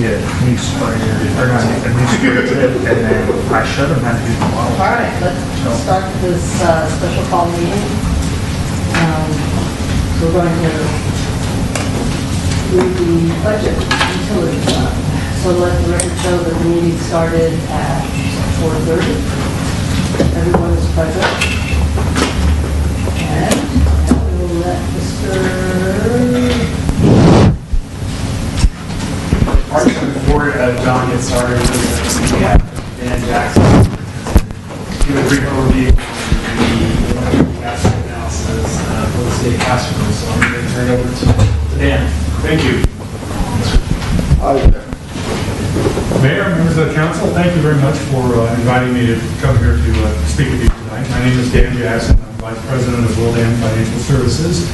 a new sprayer, or not a new sprayer tip, and then I showed them how to do the water. All right, let's start this special call meeting. So we're going to read the budget utility fund. So let the record show that the meeting started at 4:30. Everyone is present. And we will let Before John gets started, we have Dan Jackson give a brief overview of the gas analysis for the state of Castroville. So I'm going to turn it over to Dan. Thank you. Mayor, members of the council, thank you very much for inviting me to come here to speak with you tonight. My name is Dan Jackson. I'm Vice President of Wildan Financial Services.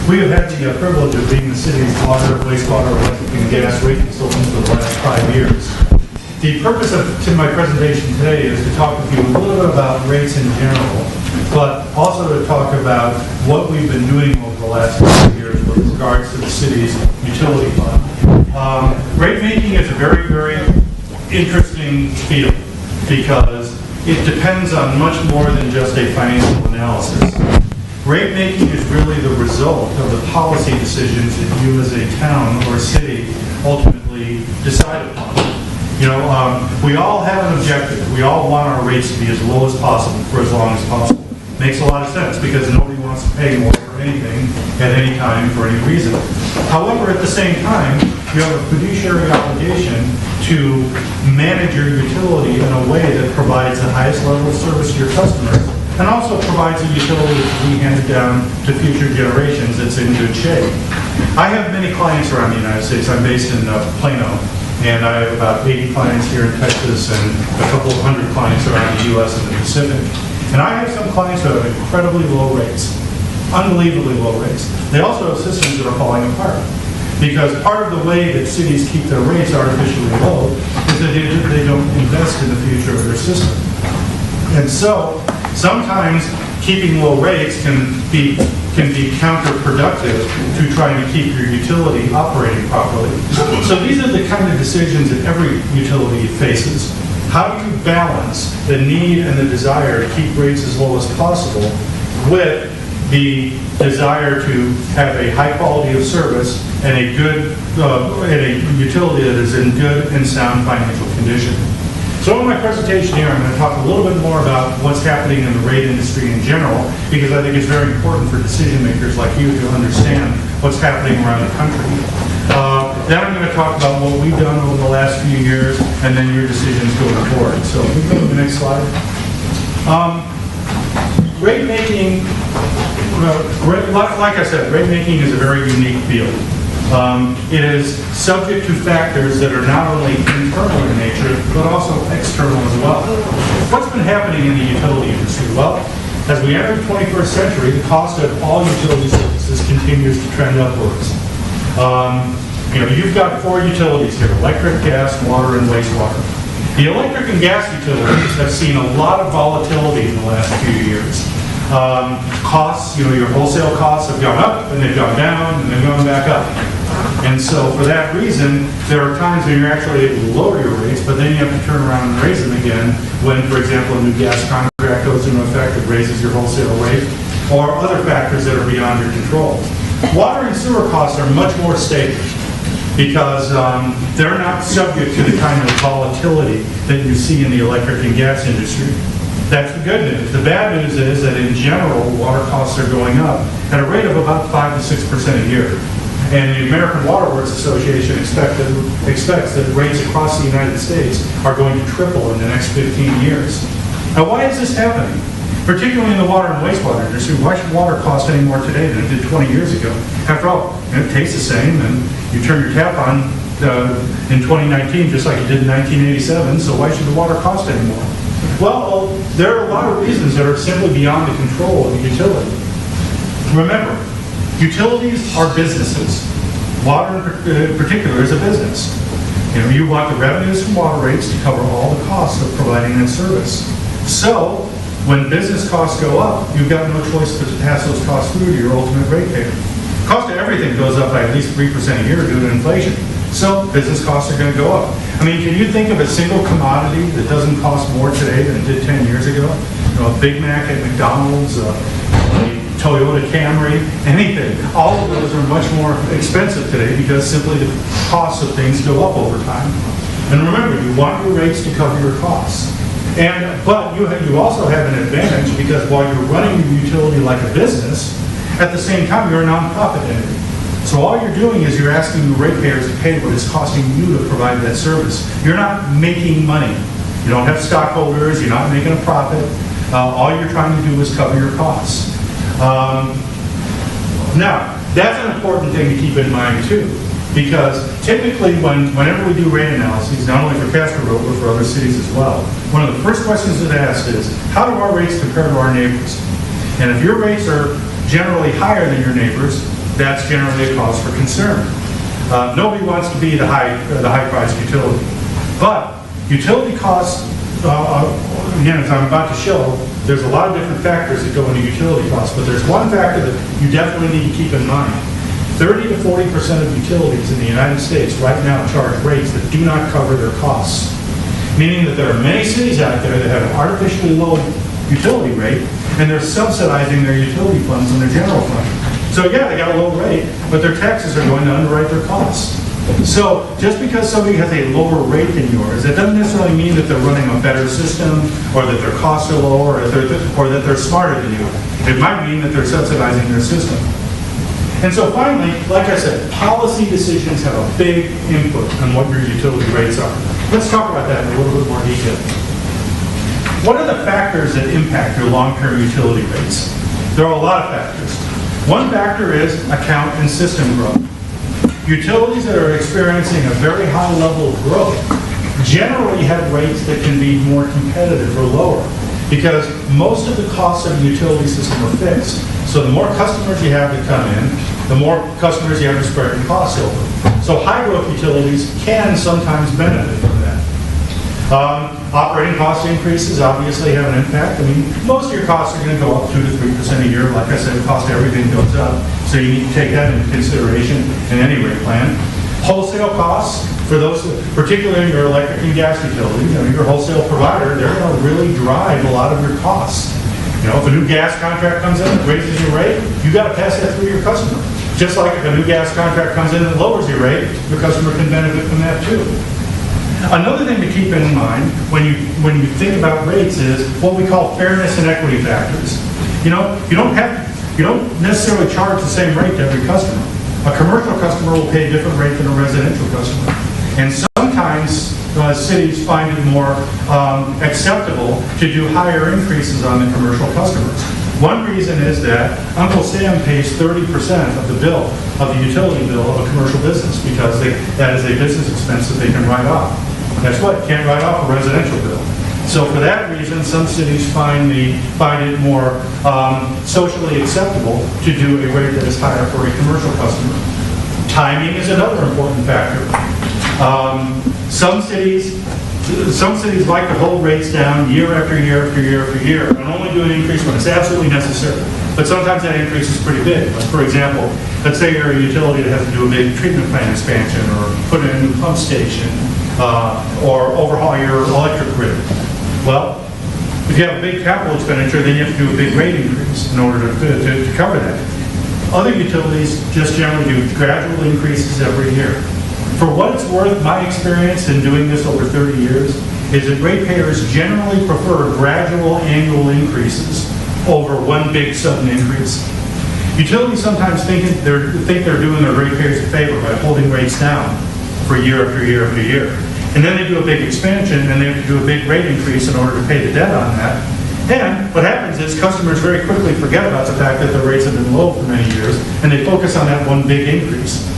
We have had the privilege of being the city's water, wastewater, electric, and gas rate consultants for the last 5 years. The purpose of my presentation today is to talk with you a little bit about rates in general, but also to talk about what we've been doing over the last 5 years with regards to the city's utility fund. Rate making is a very, very interesting field because it depends on much more than just a financial analysis. Rate making is really the result of the policy decisions that you as a town or city ultimately decide upon. You know, we all have an objective. We all want our rates to be as low as possible for as long as possible. Makes a lot of sense because nobody wants to pay more for anything at any time for any reason. However, at the same time, you have a fiduciary obligation to manage your utility in a way that provides the highest level of service to your customers and also provides a utility that can be handed down to future generations that's in good shape. I have many clients around the United States. I'm based in Plano, and I have about 80 clients here in Texas and a couple of hundred clients around the U.S. and the Pacific. And I have some clients who have incredibly low rates, unbelievably low rates. They also have systems that are falling apart. Because part of the way that cities keep their rates artificially low is that they don't invest in the future of their system. And so sometimes keeping low rates can be counterproductive to trying to keep your utility operating properly. So these are the kind of decisions that every utility faces. How do you balance the need and the desire to keep rates as low as possible with the desire to have a high quality of service and a good and a utility that is in good and sound financial condition? So in my presentation here, I'm going to talk a little bit more about what's happening in the rate industry in general, because I think it's very important for decision makers like you to understand what's happening around the country. Then I'm going to talk about what we've done over the last few years, and then your decisions going forward. So if we go to the next slide. Rate making, like I said, rate making is a very unique field. It is subject to factors that are not only internal in nature, but also external as well. What's been happening in the utility industry? Well, as we enter the 21st century, the cost of all utility services continues to trend upwards. You've got 4 utilities here: electric, gas, water, and wastewater. The electric and gas utilities have seen a lot of volatility in the last few years. Costs, your wholesale costs have gone up, and they've gone down, and they've gone back up. And so for that reason, there are times when you're actually able to lower your rates, but then you have to turn around and raise them again when, for example, a new gas contract goes into effect that raises your wholesale rate, or other factors that are beyond your control. Water and sewer costs are much more stable because they're not subject to the kind of volatility that you see in the electric and gas industry. That's the good news. The bad news is that in general, water costs are going up at a rate of about 5 to 6% a year. And the American Water Works Association expects that rates across the United States are going to triple in the next 15 years. Now, why is this happening? Particularly in the water and wastewater industry, why should water cost any more today than it did 20 years ago? After all, it tastes the same, and you turn your tap on in 2019 just like you did in 1987, so why should the water cost any more? Well, there are a lot of reasons that are simply beyond the control of the utility. Remember, utilities are businesses. Water in particular is a business. You want the revenues from water rates to cover all the costs of providing that service. So, when business costs go up, you've got no choice but to pass those costs through to your ultimate ratepayer. Cost of everything goes up by at least 3% a year due to inflation. So business costs are going to go up. I mean, can you think of a single commodity that doesn't cost more today than it did 10 years ago? You know, a Big Mac at McDonald's, a Toyota Camry, anything. All of those are much more expensive today because simply the cost of things go up over time. And remember, you want your rates to cover your costs. But you also have an advantage because while you're running your utility like a business, at the same time you're a nonprofit entity. So all you're doing is you're asking the ratepayers to pay what it's costing you to provide that service. You're not making money. You don't have stockholders. You're not making a profit. All you're trying to do is cover your costs. Now, that's an important thing to keep in mind too, because typically whenever we do rate analyses, not only for Castroville but for other cities as well, one of the first questions that's asked is, how do our rates compare to our neighbors? And if your rates are generally higher than your neighbors, that's generally a cause for concern. Nobody wants to be the high-priced utility. But utility costs, again, as I'm about to show, there's a lot of different factors that go into utility costs, but there's one factor that you definitely need to keep in mind. 30 to 40% of utilities in the United States right now charge rates that do not cover their costs. Meaning that there are many cities out there that have an artificially low utility rate, and they're subsidizing their utility funds in their general fund. So yeah, they got a low rate, but their taxes are going to underwrite their costs. So just because somebody has a lower rate than yours, that doesn't necessarily mean that they're running a better system, or that their costs are lower, or that they're smarter than you. It might mean that they're subsidizing their system. And so finally, like I said, policy decisions have a big input on what your utility rates are. Let's talk about that in a little bit more detail. What are the factors that impact your long-term utility rates? There are a lot of factors. One factor is account and system growth. Utilities that are experiencing a very high level of growth generally have rates that can be more competitive or lower because most of the costs of the utility system are fixed. So the more customers you have that come in, the more customers you have to spread your costs over. So high growth utilities can sometimes benefit from that. Operating cost increases obviously have an impact. I mean, most of your costs are going to go up 2 to 3% a year. Like I said, the cost of everything goes up. So you need to take that into consideration in any rate plan. Wholesale costs, for those, particularly your electric and gas utility, your wholesale provider, they're going to really drive a lot of your costs. If a new gas contract comes in and raises your rate, you got to pass that through your customer. Just like if a new gas contract comes in and lowers your rate, your customer can benefit from that too. Another thing to keep in mind when you think about rates is what we call fairness and equity factors. You don't necessarily charge the same rate to every customer. A commercial customer will pay a different rate than a residential customer. And sometimes cities find it more acceptable to do higher increases on the commercial customers. One reason is that Uncle Sam pays 30% of the bill, of the utility bill of a commercial business because that is a business expense that they can write off. Guess what? You can't write off a residential bill. So for that reason, some cities find it more socially acceptable to do a rate that is higher for a commercial customer. Timing is another important factor. Some cities like to hold rates down year after year after year after year and only do an increase when it's absolutely necessary. But sometimes that increase is pretty big. Like for example, let's say you're a utility that has to do a big treatment plant expansion or put in a new pump station or overhaul your electric grid. Well, if you have a big capital expenditure, then you have to do a big rate increase in order to cover that. Other utilities just generally do gradual increases every year. For what it's worth, my experience in doing this over 30 years is that ratepayers generally prefer gradual annual increases over one big sudden increase. Utilities sometimes think they're doing their ratepayers a favor by holding rates down for year after year after year. And then they do a big expansion and they have to do a big rate increase in order to pay the debt on that. And what happens is customers very quickly forget about the fact that their rates have been low for many years and they focus on that one big increase.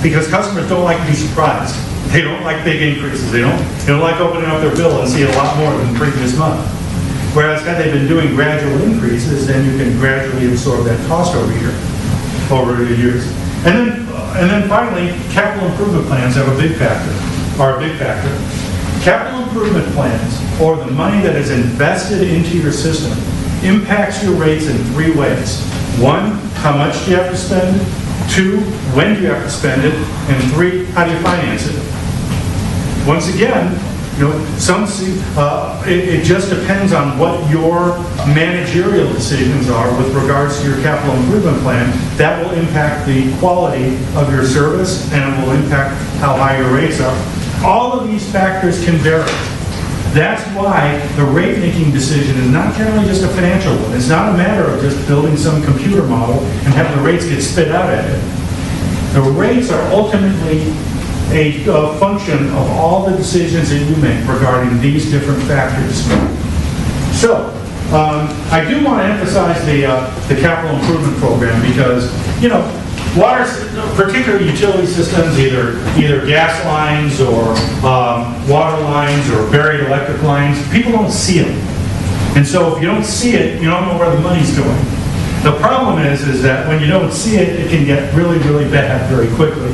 Because customers don't like to be surprised. They don't like big increases. They don't like opening up their bill and see a lot more than the previous month. Whereas had they been doing gradual increases, then you can gradually absorb that cost over the years. And then finally, capital improvement plans are a big factor. Capital improvement plans, or the money that is invested into your system, impacts your rates in 3 ways. 1, how much do you have to spend? 2, when do you have to spend it? And 3, how do you finance it? Once again, it just depends on what your managerial decisions are with regards to your capital improvement plan. That will impact the quality of your service, and it will impact how high your rates are. All of these factors can vary. That's why the rate-making decision is not generally just a financial one. It's not a matter of just building some computer model and having the rates get spit out at it. The rates are ultimately a function of all the decisions that you make regarding these different factors. So, I do want to emphasize the capital improvement program because, water, particularly utility systems, either gas lines or water lines or buried electric lines, people don't see them. And so if you don't see it, you don't know where the money's going. The problem is that when you don't see it, it can get really, really bad very quickly.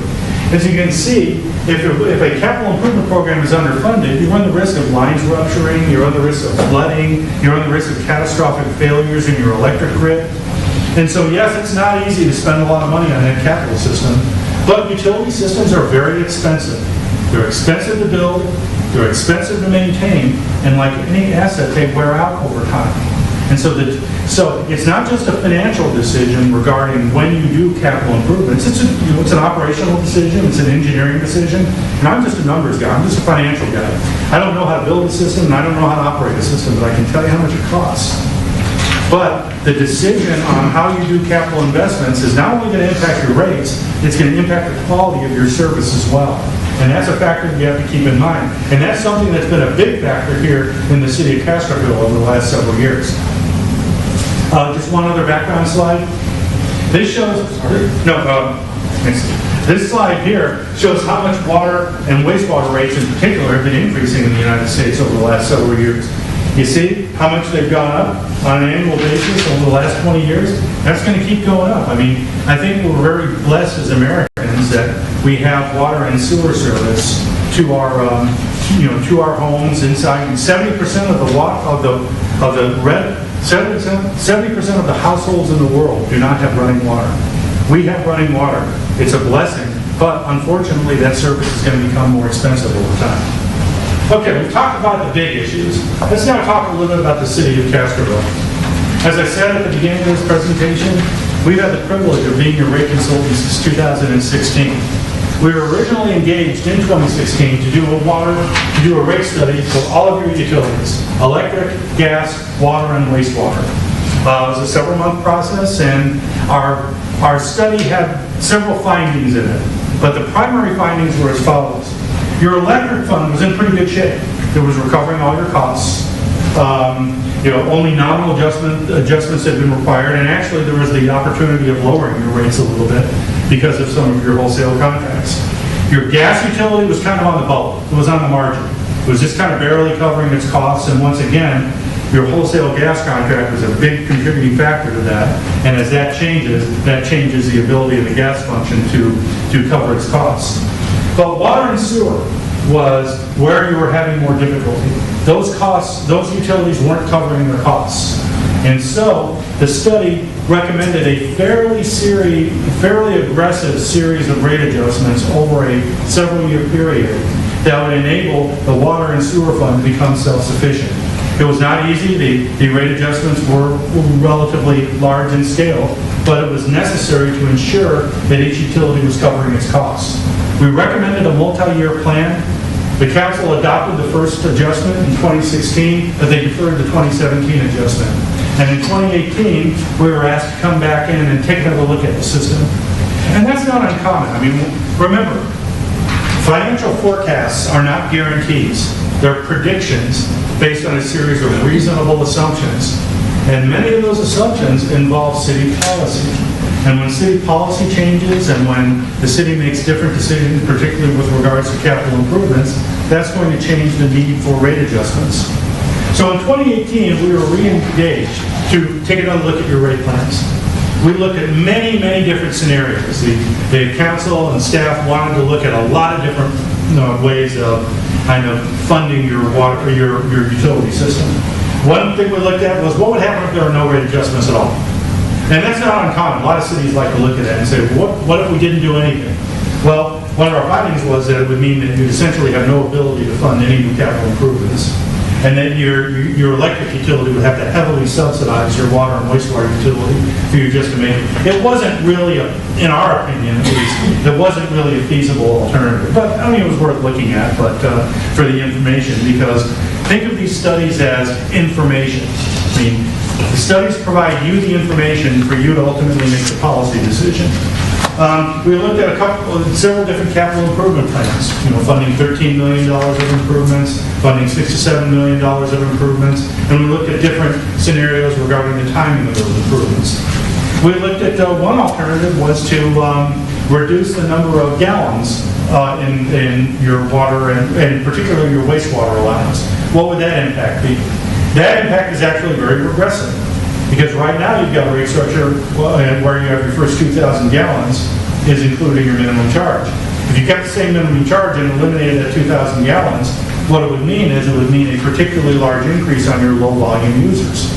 As you can see, if a capital improvement program is underfunded, you run the risk of lines rupturing, you run the risk of flooding, you run the risk of catastrophic failures in your electric grid. And so yes, it's not easy to spend a lot of money on that capital system, but utility systems are very expensive. They're expensive to build, they're expensive to maintain, and like any asset, they wear out over time. And so it's not just a financial decision regarding when you do capital improvements. It's an operational decision, it's an engineering decision, and I'm just a numbers guy, I'm just a financial guy. I don't know how to build a system, and I don't know how to operate a system, but I can tell you how much it costs. But the decision on how you do capital investments is not only going to impact your rates, it's going to impact the quality of your service as well. And that's a factor you have to keep in mind. And that's something that's been a big factor here in the city of Castroville over the last several years. Just one other background slide. This shows, this slide here shows how much water and wastewater rates in particular have been increasing in the United States over the last several years. You see how much they've gone up on an annual basis over the last 20 years? That's going to keep going up. I mean, I think we're very blessed as Americans that we have water and sewer service to our, to our homes inside. And 70% of the 70% of the households in the world do not have running water. We have running water. It's a blessing, but unfortunately that service is going to become more expensive over time. Okay, we've talked about the big issues. Let's now talk a little bit about the city of Castroville. As I said at the beginning of this presentation, we've had the privilege of being your rate consultant since 2016. We were originally engaged in 2016 to do a rate study for all of your utilities, electric, gas, water, and wastewater. It was a several-month process, and our study had several findings in it. But the primary findings were as follows. Your electric fund was in pretty good shape. It was recovering all your costs. Only nominal adjustments had been required, and actually there was the opportunity of lowering your rates a little bit because of some of your wholesale contracts. Your gas utility was kind of on the bubble. It was on the margin. It was just kind of barely covering its costs, and once again, your wholesale gas contract was a big contributing factor to that, and as that changes the ability of the gas function to cover its costs. But water and sewer was where you were having more difficulty. Those utilities weren't covering their costs. And so the study recommended a fairly aggressive series of rate adjustments over a several-year period that would enable the water and sewer fund to become self-sufficient. It was not easy. The rate adjustments were relatively large in scale, but it was necessary to ensure that each utility was covering its costs. We recommended a multi-year plan. The council adopted the first adjustment in 2016, but they deferred the 2017 adjustment. And in 2018, we were asked to come back in and take another look at the system. And that's not uncommon. I mean, remember, financial forecasts are not guarantees. They're predictions based on a series of reasonable assumptions. And many of those assumptions involve city policy. And when city policy changes and when the city makes different decisions, particularly with regards to capital improvements, that's going to change the need for rate adjustments. So in 2018, we were re-engaged to take another look at your rate plans. We looked at many, many different scenarios. The council and staff wanted to look at a lot of different ways of kind of funding your water, your utility system. One thing we looked at was what would happen if there were no rate adjustments at all. And that's not uncommon. A lot of cities like to look at that and say, well, what if we didn't do anything? Well, one of our findings was that it would mean that you essentially have no ability to fund any new capital improvements, and that your electric utility would have to heavily subsidize your water and wastewater utility for you just to make it. It wasn't really, in our opinion at least, it wasn't really a feasible alternative. But, I mean, it was worth looking at, but for the information, because think of these studies as information. I mean, the studies provide you the information for you to ultimately make the policy decision. We looked at several different capital improvement plans, funding $13 million of improvements, funding $6 to $7 million of improvements, and we looked at different scenarios regarding the timing of those improvements. We looked at one alternative was to reduce the number of gallons in your water and particularly your wastewater allowance. What would that impact be? That impact is actually very progressive. Because right now you've got a rate structure where you have your first 2,000 gallons is including your minimum charge. If you kept the same minimum charge and eliminated that 2,000 gallons, what it would mean is it would mean a particularly large increase on your low volume users.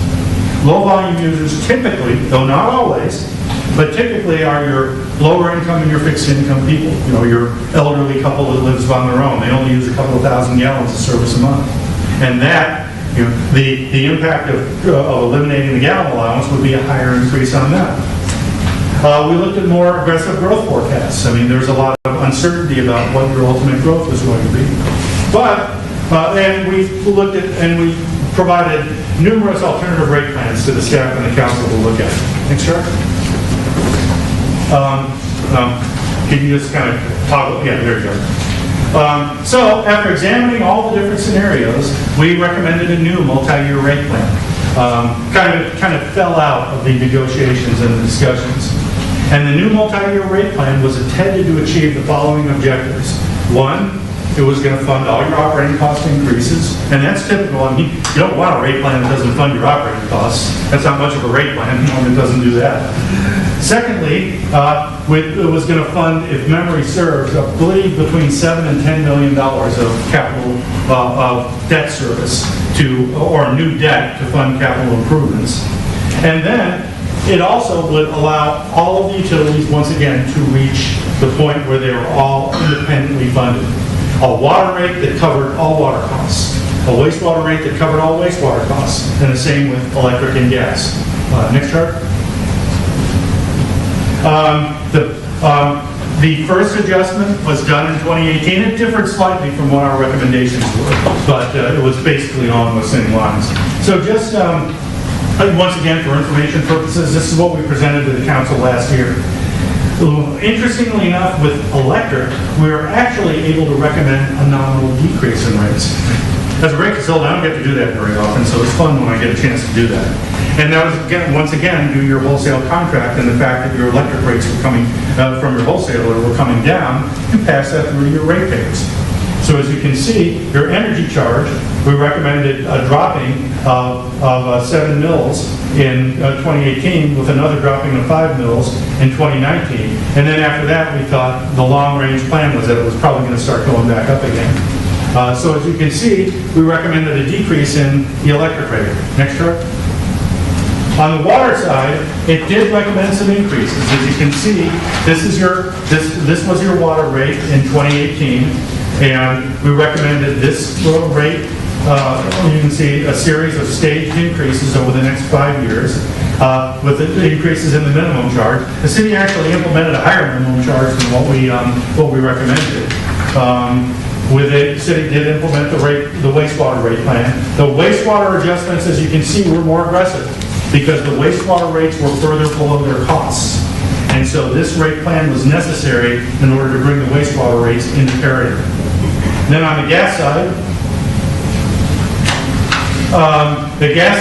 Low volume users typically, though not always, but typically are your lower income and your fixed income people. Your elderly couple that lives on their own. They only use a couple of thousand gallons of service a month. And that the impact of eliminating the gallon allowance would be a higher increase on that. We looked at more aggressive growth forecasts. I mean, there's a lot of uncertainty about what your ultimate growth is going to be. But, and we looked at, and we provided numerous alternative rate plans to the staff and the council to look at. Next chart. Can you just kind of toggle? Yeah, there you go. So, after examining all the different scenarios, we recommended a new multi-year rate plan. Kind of fell out of the negotiations and the discussions. And the new multi-year rate plan was intended to achieve the following objectives. One, it was going to fund all your operating cost increases, and that's typical. I mean, you don't want a rate plan that doesn't fund your operating costs. That's not much of a rate plan, one that doesn't do that. Secondly, it was going to fund, if memory serves, I believe between $7 and $10 million of capital of debt service or new debt to fund capital improvements. And then it also would allow all of the utilities, once again, to reach the point where they were all independently funded. A water rate that covered all water costs. A wastewater rate that covered all wastewater costs. And the same with electric and gas. Next chart. The first adjustment was done in 2018. It differed slightly from what our recommendations were, but it was basically along those same lines. So just once again, for information purposes, this is what we presented to the council last year. Interestingly enough, with electric, we were actually able to recommend a nominal decrease in rates. As a rate consultant, I don't get to do that very often, so it's fun when I get a chance to do that. And that was, once again, due to your wholesale contract and the fact that your electric rates were coming from your wholesaler were coming down, you pass that through to your ratepayers. So as you can see, your energy charge, we recommended a dropping of 7 mils in 2018 with another dropping of 5 mils in 2019. And then after that, we thought the long-range plan was that it was probably going to start going back up again. So as you can see, we recommended a decrease in the electric rate. Next chart. On the water side, it did recommend some increases. As you can see, this was your water rate in 2018, and we recommended this rate. You can see a series of staged increases over the next 5 years, with the increases in the minimum charge. The city actually implemented a higher minimum charge than what we recommended. The city did implement the wastewater rate plan. The wastewater adjustments, as you can see, were more aggressive because the wastewater rates were further below their costs. And so this rate plan was necessary in order to bring the wastewater rates into parity. Then on the gas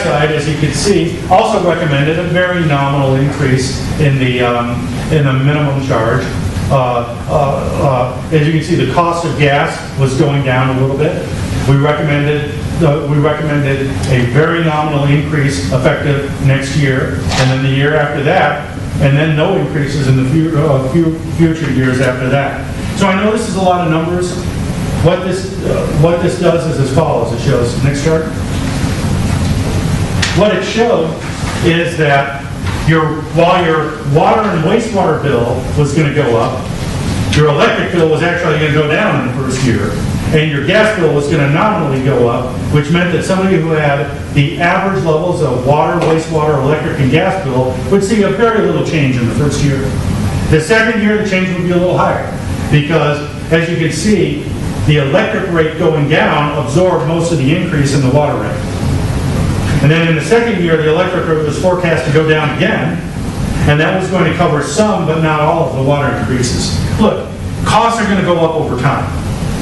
side, as you can see, also recommended a very nominal increase in the minimum charge. As you can see, the cost of gas was going down a little bit. We recommended a very nominal increase effective next year, and then the year after that, and then no increases in the future years after that. So I know this is a lot of numbers. What this does is as follows. It shows, next chart. What it showed is that while your water and wastewater bill was going to go up, your electric bill was actually going to go down in the first year, and your gas bill was going to nominally go up, which meant that somebody who had the average levels of water, wastewater, electric, and gas bill would see a very little change in the first year. The second year, the change would be a little higher, because as you can see, the electric rate going down absorbed most of the increase in the water rate. And then in the second year, the electric rate was forecast to go down again, and that was going to cover some, but not all of the water increases. Look, costs are going to go up over time,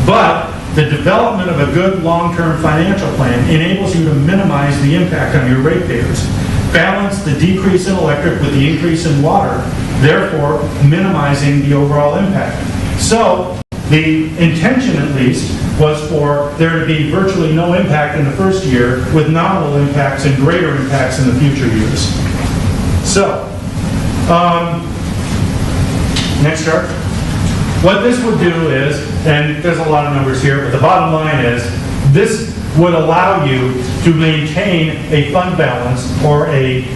but the development of a good long-term financial plan enables you to minimize the impact on your ratepayers. Balance the decrease in electric with the increase in water, therefore minimizing the overall impact. So, the intention at least was for there to be virtually no impact in the first year with nominal impacts and greater impacts in the future years. So, next chart. What this would do is, and there's a lot of numbers here, but the bottom line is, this would allow you to maintain a fund balance, or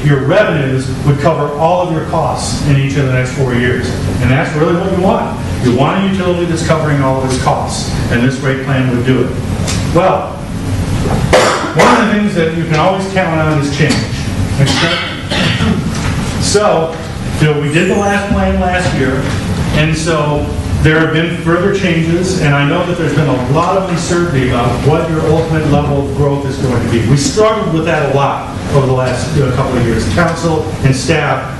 your revenues would cover all of your costs in each of the next 4 years. And that's really what you want. You want a utility that's covering all of its costs, and this rate plan would do it. Well, one of the things that you can always count on is change. Next chart. So, we did the last plan last year, and so there have been further changes, and I know that there's been a lot of uncertainty about what your ultimate level of growth is going to be. We struggled with that a lot over the last couple of years. Council and staff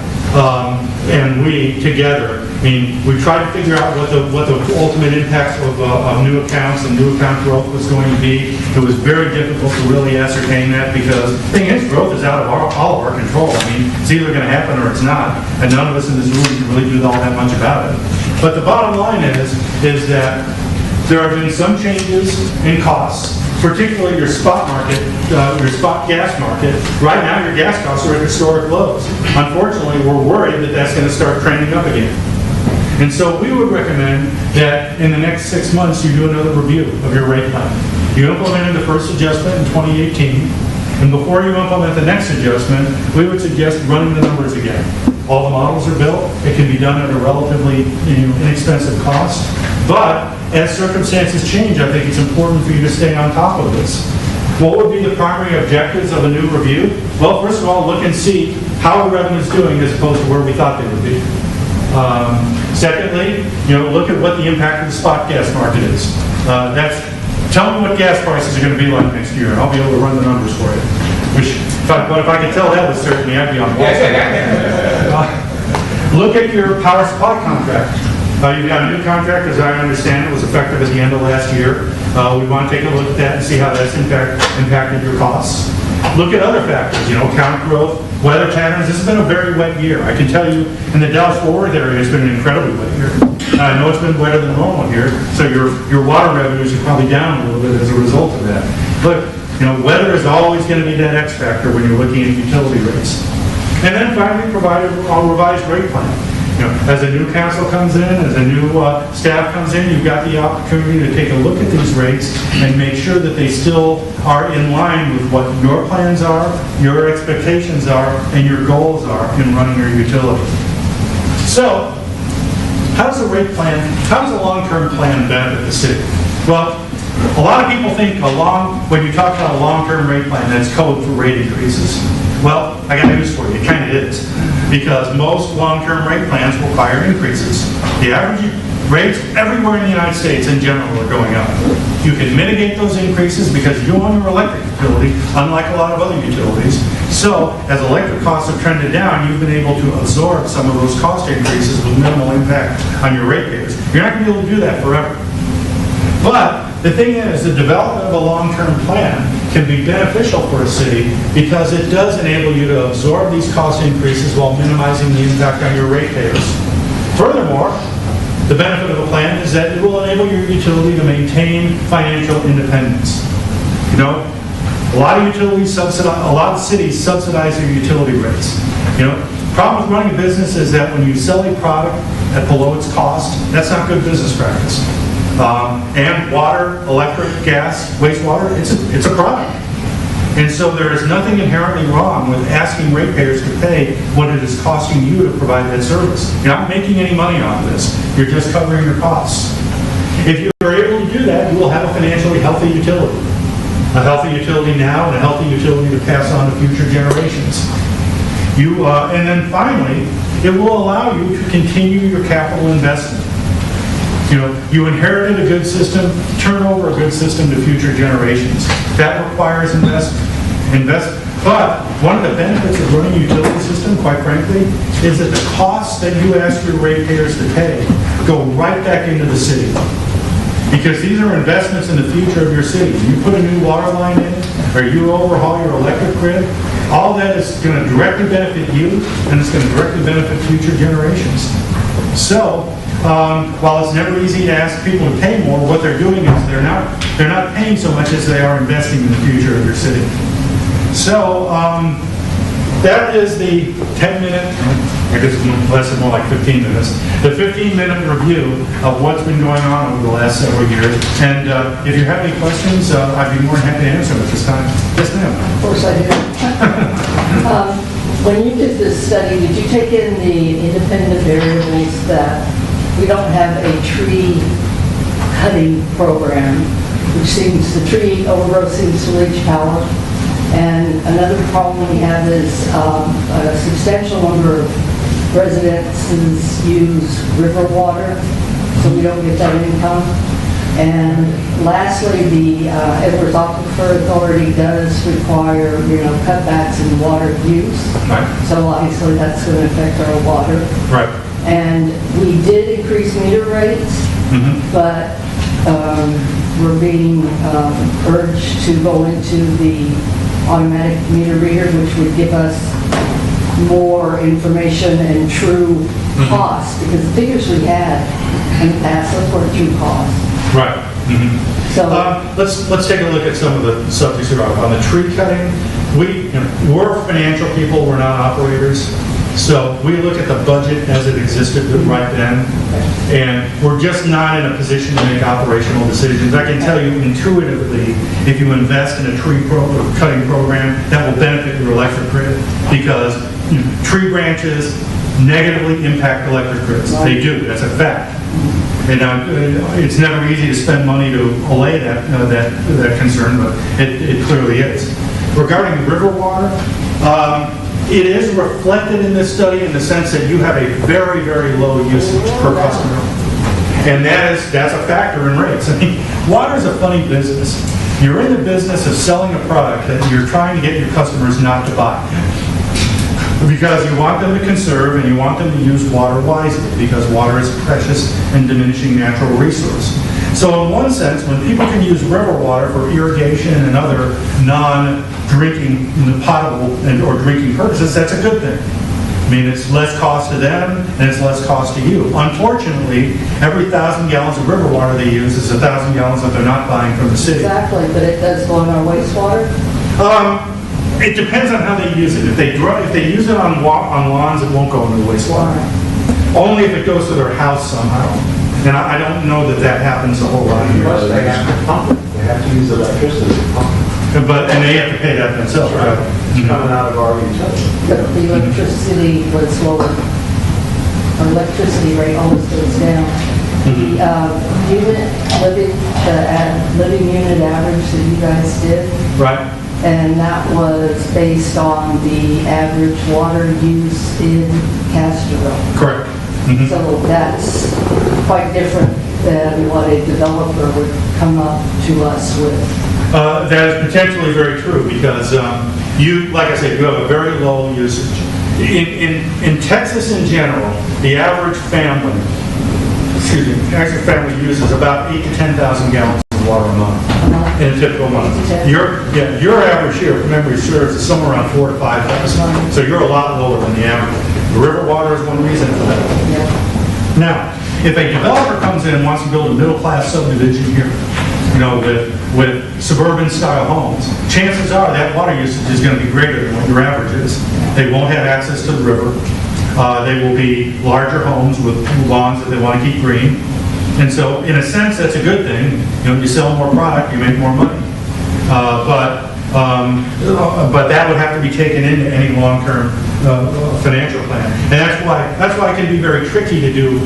and we together, I mean, we tried to figure out what the ultimate impact of new accounts and new account growth was going to be. It was very difficult to really ascertain that, because the thing is, growth is out of all of our control. I mean, it's either going to happen or it's not, and none of us in this room can really do all that much about it. But the bottom line is that there have been some changes in costs, particularly your spot market, your spot gas market. Right now, your gas costs are at historic lows. Unfortunately, we're worried that that's going to start trending up again. And so we would recommend that in the next 6 months, you do another review of your rate plan. You implemented the first adjustment in 2018, and before you implement the next adjustment, we would suggest running the numbers again. All the models are built. It can be done at a relatively inexpensive cost. But as circumstances change, I think it's important for you to stay on top of this. What would be the primary objectives of a new review? Well, first of all, look and see how the revenue is doing as opposed to where we thought they would be. Secondly, look at what the impact of the spot gas market is. Tell me what gas prices are going to be like next year, and I'll be able to run the numbers for you. But if I could tell that with certainty, I'd be on board. Look at your power supply contract. You've got a new contract, as I understand it, was effective at the end of last year. We want to take a look at that and see how that's impacted your costs. Look at other factors, count growth, weather patterns. This has been a very wet year. I can tell you, in the Dallas-Fort Worth area, it's been an incredibly wet year. I know it's been wetter than normal here, so your water revenues are probably down a little bit as a result of that. But weather is always going to be that X factor when you're looking at utility rates. And then finally, provide a revised rate plan. As a new council comes in, as a new staff comes in, you've got the opportunity to take a look at these rates and make sure that they still are in line with what your plans are, your expectations are, and your goals are in running your utility. So, how does a long-term plan benefit the city? Well, a lot of people think when you talk about a long-term rate plan, that's code for rate increases. Well, I got news for you, it kind of is. Because most long-term rate plans require increases. The average rates everywhere in the United States in general are going up. You can mitigate those increases because you own your electric utility, unlike a lot of other utilities. So, as electric costs have trended down, you've been able to absorb some of those cost increases with minimal impact on your ratepayers. You're not going to be able to do that forever. But the thing is, the development of a long-term plan can be beneficial for a city because it does enable you to absorb these cost increases while minimizing the impact on your ratepayers. Furthermore, the benefit of a plan is that it will enable your utility to maintain financial independence. A lot of cities subsidize their utility rates. The problem with running a business is that when you sell a product at below its cost, that's not good business practice. And water, electric, gas, wastewater, it's a product. And so there is nothing inherently wrong with asking ratepayers to pay what it is costing you to provide that service. You're not making any money on this. You're just covering your costs. If you're able to do that, you will have a financially healthy utility. A healthy utility now and a healthy utility to pass on to future generations. And then finally, it will allow you to continue your capital investment. You inherited a good system, turn over a good system to future generations. That requires investment. But one of the benefits of running a utility system, quite frankly, is that the costs that you ask your ratepayers to pay go right back into the city. Because these are investments in the future of your city. You put a new water line in, or you overhaul your electric grid, all that is going to directly benefit you, and it's going to directly benefit future generations. So, while it's never easy to ask people to pay more, what they're doing is they're not paying so much as they are investing in the future of your city. So, that is the 10-minute, I guess it's less than more like 15 minutes, the 15-minute review of what's been going on over the last several years. And if you have any questions, I'd be more than happy to answer them at this time. Yes, ma'am. Of course I do. When you did this study, did you take in the independent variables that we don't have a tree cutting program, which seems, the tree overgrowth seems to leach power? And another problem we have is a substantial number of residences use river water, so we don't get that income. And lastly, the Edwards Aquifer Authority does require, cutbacks in water use. Right. So obviously that's going to affect our water. Right. And we did increase meter rates, but we're being urged to go into the automatic meter reader, which would give us more information and true cost, because the figures we had in the past, those were true costs. Right. So let's take a look at some of the subjects here. On the tree cutting, we're financial people, we're not operators. So we look at the budget as it existed right then, and we're just not in a position to make operational decisions. I can tell you intuitively, if you invest in a tree cutting program, that will benefit your electric grid, because tree branches negatively impact electric grids. They do, that's a fact. And it's never easy to spend money to allay that concern, but it clearly is. Regarding river water, it is reflected in this study in the sense that you have a very, very low usage per customer. And that's a factor in rates. I mean, water is a funny business. You're in the business of selling a product that you're trying to get your customers not to buy. Because you want them to conserve and you want them to use water wisely, because water is a precious and diminishing natural resource. So in one sense, when people can use river water for irrigation and other non-drinking, potable or drinking purposes, that's a good thing. I mean, it's less cost to them and it's less cost to you. Unfortunately, every 1,000 gallons of river water they use is 1,000 gallons that they're not buying from the city. exactly, but it does go in our wastewater. It depends on how they use it. If they use it on lawns, it won't go into the wastewater. Only if it goes to their house somehow. And I don't know that happens a whole lot here. Plus, they have to pump it. They have to use electricity to pump it. And they have to pay that themselves, right? It's coming out of our utility. But the electricity was lower. Our electricity rate always goes down. The living unit average that you guys did, Right. and that was based on the average water use in Castroville. Correct. So that's quite different than what a developer would come up to us with. That is potentially very true, because like I said, you have a very low usage. In Texas in general, the average family uses about 8,000 to 10,000 gallons of water a month in a typical month. Your average here, if memory serves, is somewhere around 4,000 to 5,000. So you're a lot lower than the average. The river water is one reason for that. Yeah. Now, if a developer comes in and wants to build a middle-class subdivision here, with suburban-style homes, chances are that water usage is going to be greater than what your average is. They won't have access to the river. They will be larger homes with lawns that they want to keep green. And so, in a sense, that's a good thing. You sell more product, you make more money. But But that would have to be taken into any long-term financial plan. And that's why it can be very tricky to do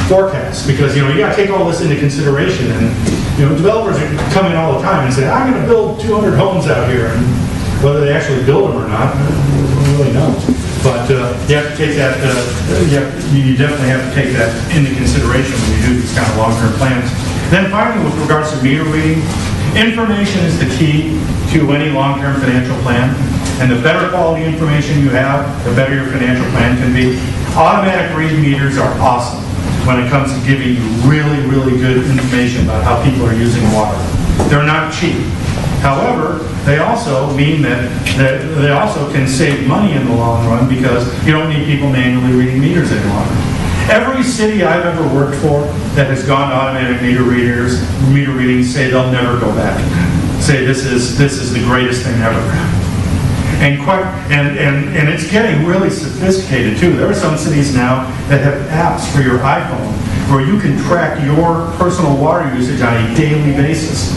forecasts, because, you gotta take all this into consideration. And, developers come in all the time and say, I'm gonna build 200 homes out here. And whether they actually build them or not, I don't really know. But you have to take that, you definitely have to take that into consideration when you do these kind of long-term plans. Then finally, with regards to meter reading, information is the key to any long-term financial plan. And the better quality information you have, the better your financial plan can be. Automatic read meters are awesome when it comes to giving you really, really good information about how people are using water. They're not cheap. However, they also mean that they also can save money in the long run, because you don't need people manually reading meters any longer. Every city I've ever worked for that has gone to automatic meter readings say they'll never go back. Say this is the greatest thing ever. And it's getting really sophisticated too. There are some cities now that have apps for your iPhone where you can track your personal water usage on a daily basis.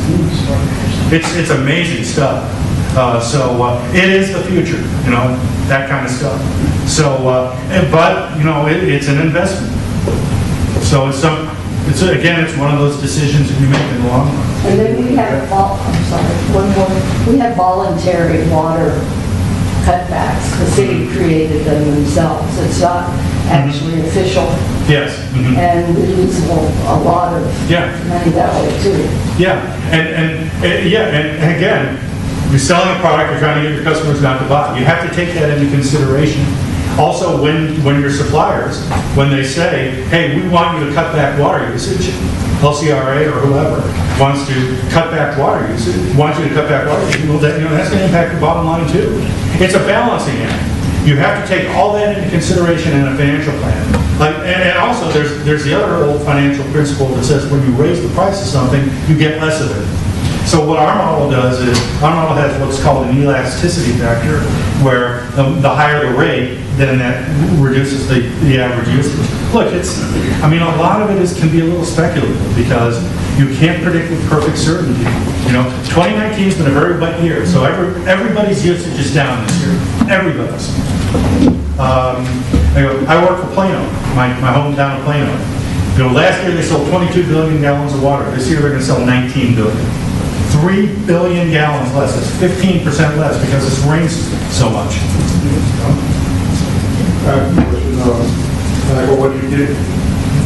It's amazing stuff. It is the future, that kind of stuff. It's an investment. So it's one of those decisions that you make in the long run. And then we have, we have voluntary water cutbacks. The city created them themselves. It's not actually official. Yes. Mm-hmm. And we lose a lot of money that way too. Yeah, and again, you're selling a product, you're trying to get your customers not to buy. You have to take that into consideration. Also, when your suppliers, when they say, hey, we want you to cut back water usage, LCRA or whoever wants to cut back water usage, wants you to cut back water usage, well, that's going to impact your bottom line too. It's a balancing act. You have to take all that into consideration in a financial plan. And also, there's the other old financial principle that says when you raise the price of something, you get less of it. So what our model does is, our model has what's called an elasticity factor, where the higher the rate, then that reduces the average usage. Look, a lot of it can be a little speculative, because you can't predict with perfect certainty. 2019's been a very wet year, so everybody's usage is down this year. Everybody's. I work for Plano, my hometown of Plano. Last year they sold 22 billion gallons of water. This year they're going to sell 19 billion. 3 billion gallons less. That's 15% less because it's rained so much. What you get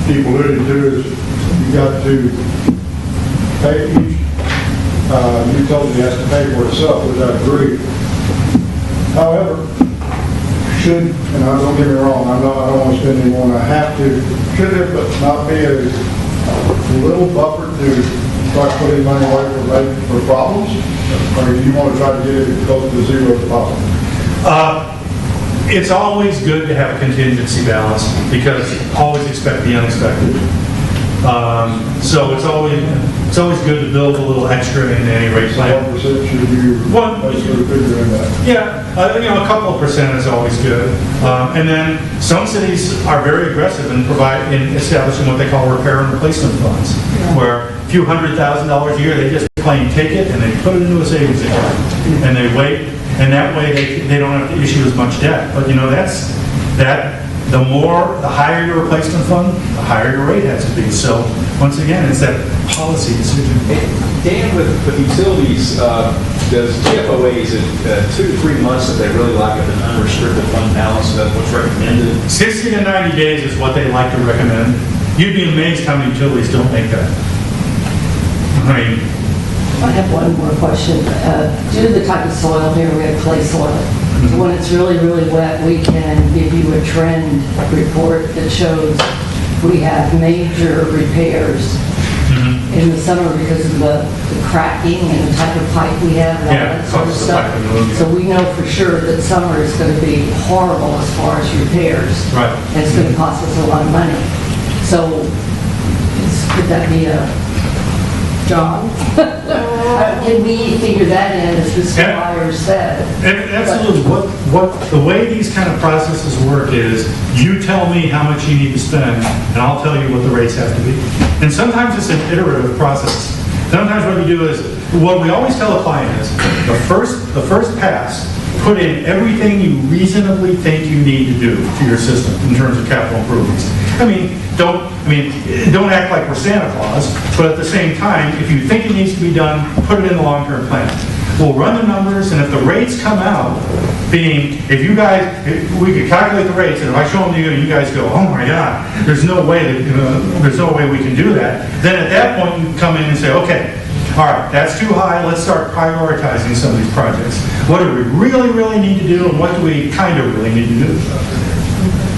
people alluding to is you got to pay each utility has to pay for itself, which I agree. However, and don't get me wrong, I don't want to spend any more than I have to, should there but not be a little buffer to start putting money away for problems? Or do you want to try to get it as close to zero as possible? It's always good to have a contingency balance, because always expect the unexpected. So it's always good to build a little extra in any rate plan. What percent should you figure in that? Yeah, a couple of percent is always good. And then some cities are very aggressive in establishing what they call repair and replacement funds, where a few $100,000 a year, they just plain take it and they put it into a savings account, and they wait, and that way they don't have to issue as much debt. But the higher your replacement fund, the higher your rate has to be. So once again, it's that policy decision. Dan, with utilities, does GFOAs at 2 to 3 months, if they really like an unrestricted fund balance, that's what's recommended? 60 to 90 days is what they like to recommend. You'd be amazed how many utilities don't make that. I have one more question. Due to the type of soil here, we have clay soil. So when it's really, really wet, we can give you a trend report that shows we have major repairs in the summer because of the cracking and the type of pipe we have and all that sort of stuff. So we know for sure that summer is going to be horrible as far as repairs. Right. And it's going to cost us a lot of money. So could that be a John? Can we figure that in, as the supplier said? Absolutely. The way these kind of processes work is, you tell me how much you need to spend, and I'll tell you what the rates have to be. And sometimes it's an iterative process. Sometimes what you do is, what we always tell a client is, the first pass, put in everything you reasonably think you need to do to your system in terms of capital improvements. Don't act like we're Santa Claus, but at the same time, if you think it needs to be done, put it in the long-term plan. We'll run the numbers, and if the rates come out, being, if we could calculate the rates, and if I show them to you, and you guys go, oh my God, there's no way we can do that, then at that point, you come in and say, okay, all right, that's too high, let's start prioritizing some of these projects. What do we really, really need to do, and what do we kind of really need to do?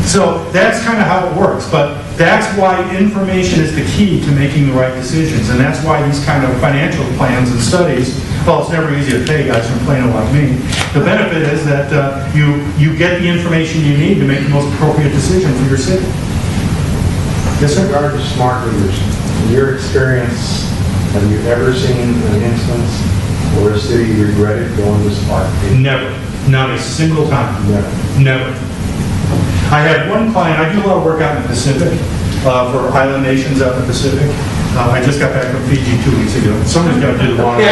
So that's kind of how it works, but that's why information is the key to making the right decisions, and that's why these kind of financial plans and studies, well, it's never easy to pay guys from Plano like me. The benefit is that you get the information you need to make the most appropriate decision for your city. Yes, sir? In regard to smart meters, in your experience, have you ever seen an instance where a city regretted going to smart meters? Never. Not a single time. Never. Never. I had one client, I do a lot of work out in the Pacific, for island nations out in the Pacific. I just got back from Fiji 2 weeks ago. Somebody's got to do the water.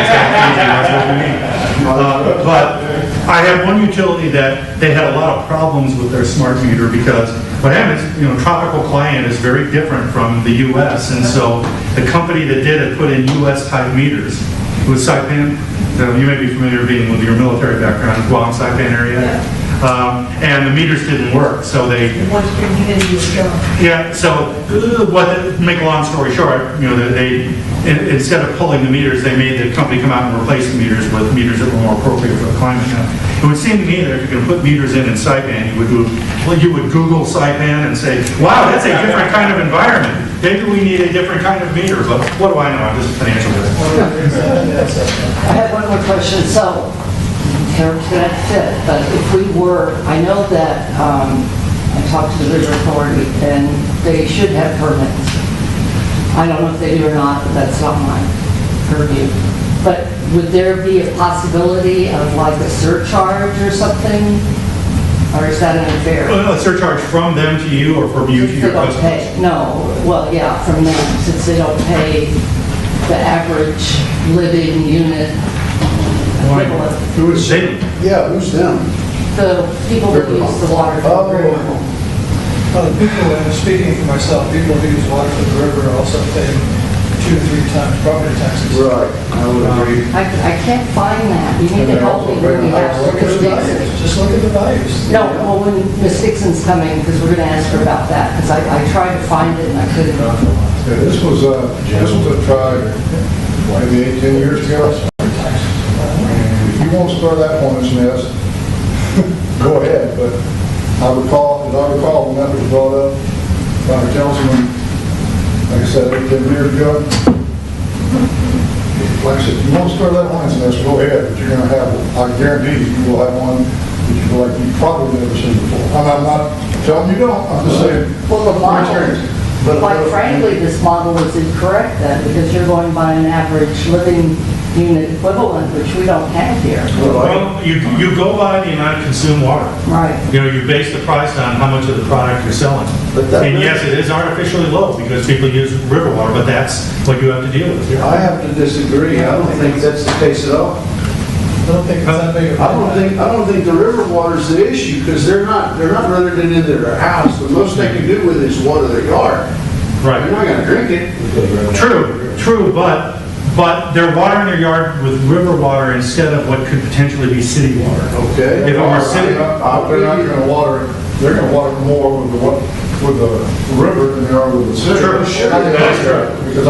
But I had one utility that they had a lot of problems with their smart meter because what happens, tropical climate is very different from the U.S. And so the company that did it put in U.S. type meters. It was Saipan. You may be familiar being with your military background, Guam, Saipan area. And the meters didn't work, so they... Yeah, so make a long story short, they instead of pulling the meters, they made the company come out and replace the meters with meters that were more appropriate for the climate. Now, it would seem to me that if you're going to put meters in Saipan, you would Google Saipan and say, wow, that's a different kind of environment. Maybe we need a different kind of meter, but what do I know? I'm just a financial guy. I have one more question. So, terms that fit, but if we were, I know that I talked to the River Authority and they should have permits. I don't know if they do or not, but that's not my purview. But would there be a possibility of like a surcharge or something? Or is that unfair? A surcharge from them to you or from you to your customers? No, well, yeah, from them, since they don't pay the average living unit equivalent. Who is they? Yeah, who's them? The people that use the water for the river. Well, the people, and speaking for myself, people who use water from the river also pay 2 to 3 times property taxes. Right, I would agree. I can't find that. You need to help me when we have to look at these. Just look at the values. No, well, when Ms. Dixon's coming, because we're going to ask her about that, because I tried to find it and I couldn't. Yeah, this was a try maybe 18 years ago. And if you want to start that hornet's nest, go ahead, but as I recall, when that was brought up by the councilman, like I said, 8, 10 years ago, like I said, if you want to start that hornet's nest, go ahead, but you're going to have, I guarantee you will have one that you feel like you've probably never seen before. And I'm not telling you don't, I'm just saying, Well, the my model, experience. quite frankly, this model is incorrect then, because you're going by an average living unit equivalent, which we don't have here. Well, you go by the amount of consumed water. Right. You base the price on how much of the product you're selling. And yes, it is artificially low because people use river water, but that's what you have to deal with. I have to disagree. I don't think that's the case at all. I don't think it's that big of a... I don't think the river water's the issue, because they're not running it into their house. The most they can do with it is water their yard. They're Right. not gonna drink it. True, but they're watering their yard with river water instead of what could potentially be city water. Okay. If it were city, They're not going to water, they're going to water more with the river than they are with the city. Sure. That's true. Because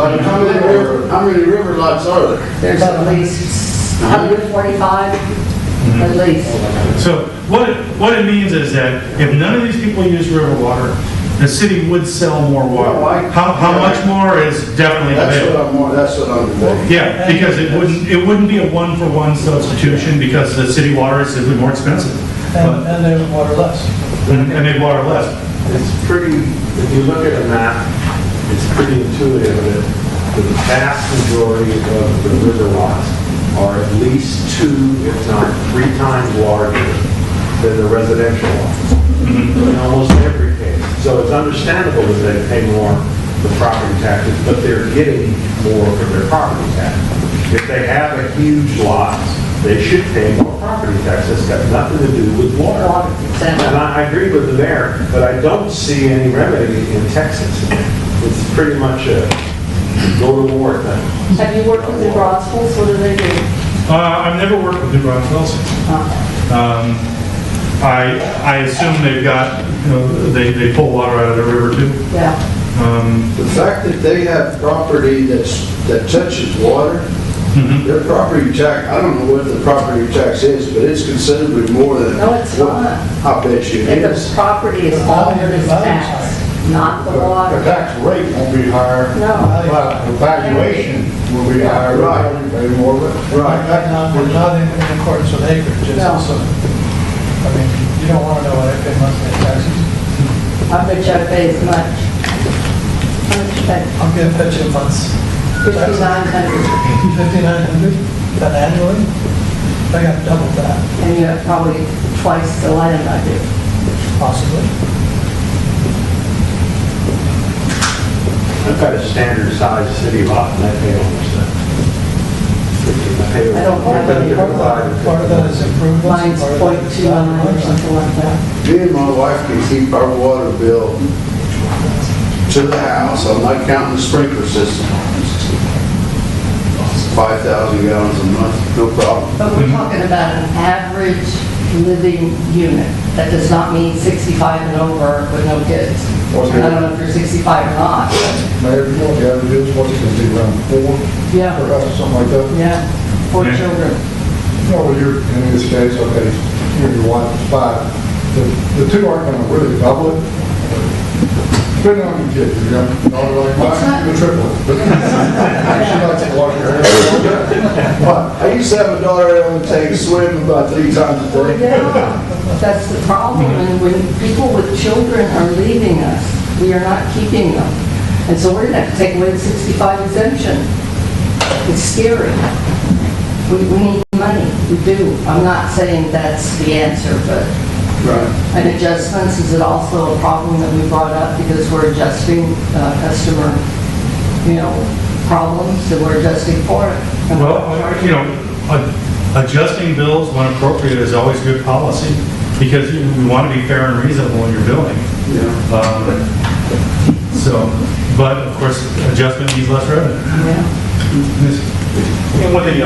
How many river lots are there? There's at least 145, at least. so what it means is that if none of these people use river water, the city would sell more water. No, How much more is definitely debatable. That's what I'm debating. Yeah, because it wouldn't be a 1-for-1 substitution because the city water is simply more expensive. And they water less. And they water less. It's pretty, if you look at a map, it's pretty intuitive that the vast majority of the river lots are at least 2, if not 3 times larger than the residential lots in almost every case. So it's understandable that they pay more the property taxes, but they're getting more for their property tax. If they have a huge lot, they should pay more property tax. It's got nothing to do with water. And I agree with the mayor, but I don't see any remedy in Texas. It's pretty much a go to war thing. Have you worked with the Broadsvilles? What do they do? I've never worked with New Braunfels. I assume they've got, they pull water out of the river too. Yeah. The fact that they have property that touches water, their property tax, I don't know what the property tax is, but it's considerably more than. No, it's what- not. I bet you it And the is. property is all that is taxed, not the The water. tax rate won't be higher. No. But the valuation will be higher. Right. Pay more of it. Right. We're not in accordance with acreage, it's No. also, I mean, you don't want to know what I pay monthly in taxes. I bet you I pay as much. How much you pay? I'm going to bet you a month's. 5,900, 5,900, that annually? I got double that, and you have probably twice the land I do. possibly. I've got a standard size city lot and I pay almost that. I don't have any. Part of that is improvements. Mine's part of that is .29 or something like that. Me and my wife can keep our water bill to the house. I'm not counting the sprinkler system. 5,000 gallons a month, no problem. But we're talking about an average living unit. That does not mean 65 and over with no kids. And I don't know if you're 65 or not. Mayor, you know what the average is, what's it gonna be, around 4 Yeah, for us, something like that? yeah, 4 Yeah. children. No, well, you're, in this case, okay, you and your wife is 5. The two aren't gonna really double it. Depending on your kids, you're gonna, like, What's that? the triple. But she likes to wash her hair. But I used to have a daughter that would take a swim about 3 times a day. Yeah, that's the problem. And when people with children are leaving us, we are not keeping them. And so we're gonna have to take away the 65 exemption. It's scary. We need money, we do. I'm not saying that's the answer, but, Right. and adjustments, is it also a problem that we brought up because we're adjusting customer, problems, and we're adjusting for it? Well, adjusting bills when appropriate is always good policy, because we want to be fair and reasonable in your billing. But of course, adjustment means less revenue. Yeah. And one thing,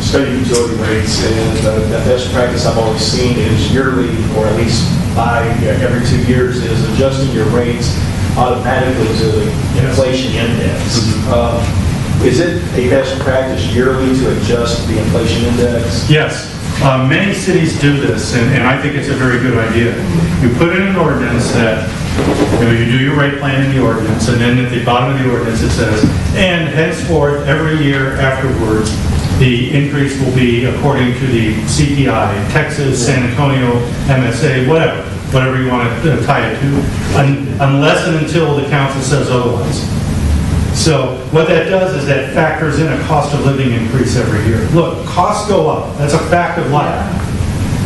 study utility rates, and the best practice I've always seen is yearly, or at least every 2 years, is adjusting your rates automatically to the inflation index. Is it a best practice yearly to adjust the inflation index? Yes, many cities do this, and I think it's a very good idea. You put in an ordinance that, you do your rate plan in the ordinance, and then at the bottom of the ordinance it says, and henceforth, every year afterwards, the increase will be according to the CPI, Texas, San Antonio, MSA, whatever you want to tie it to, unless and until the council says otherwise. So what that does is that factors in a cost of living increase every year. Look, costs go up. That's a fact of life.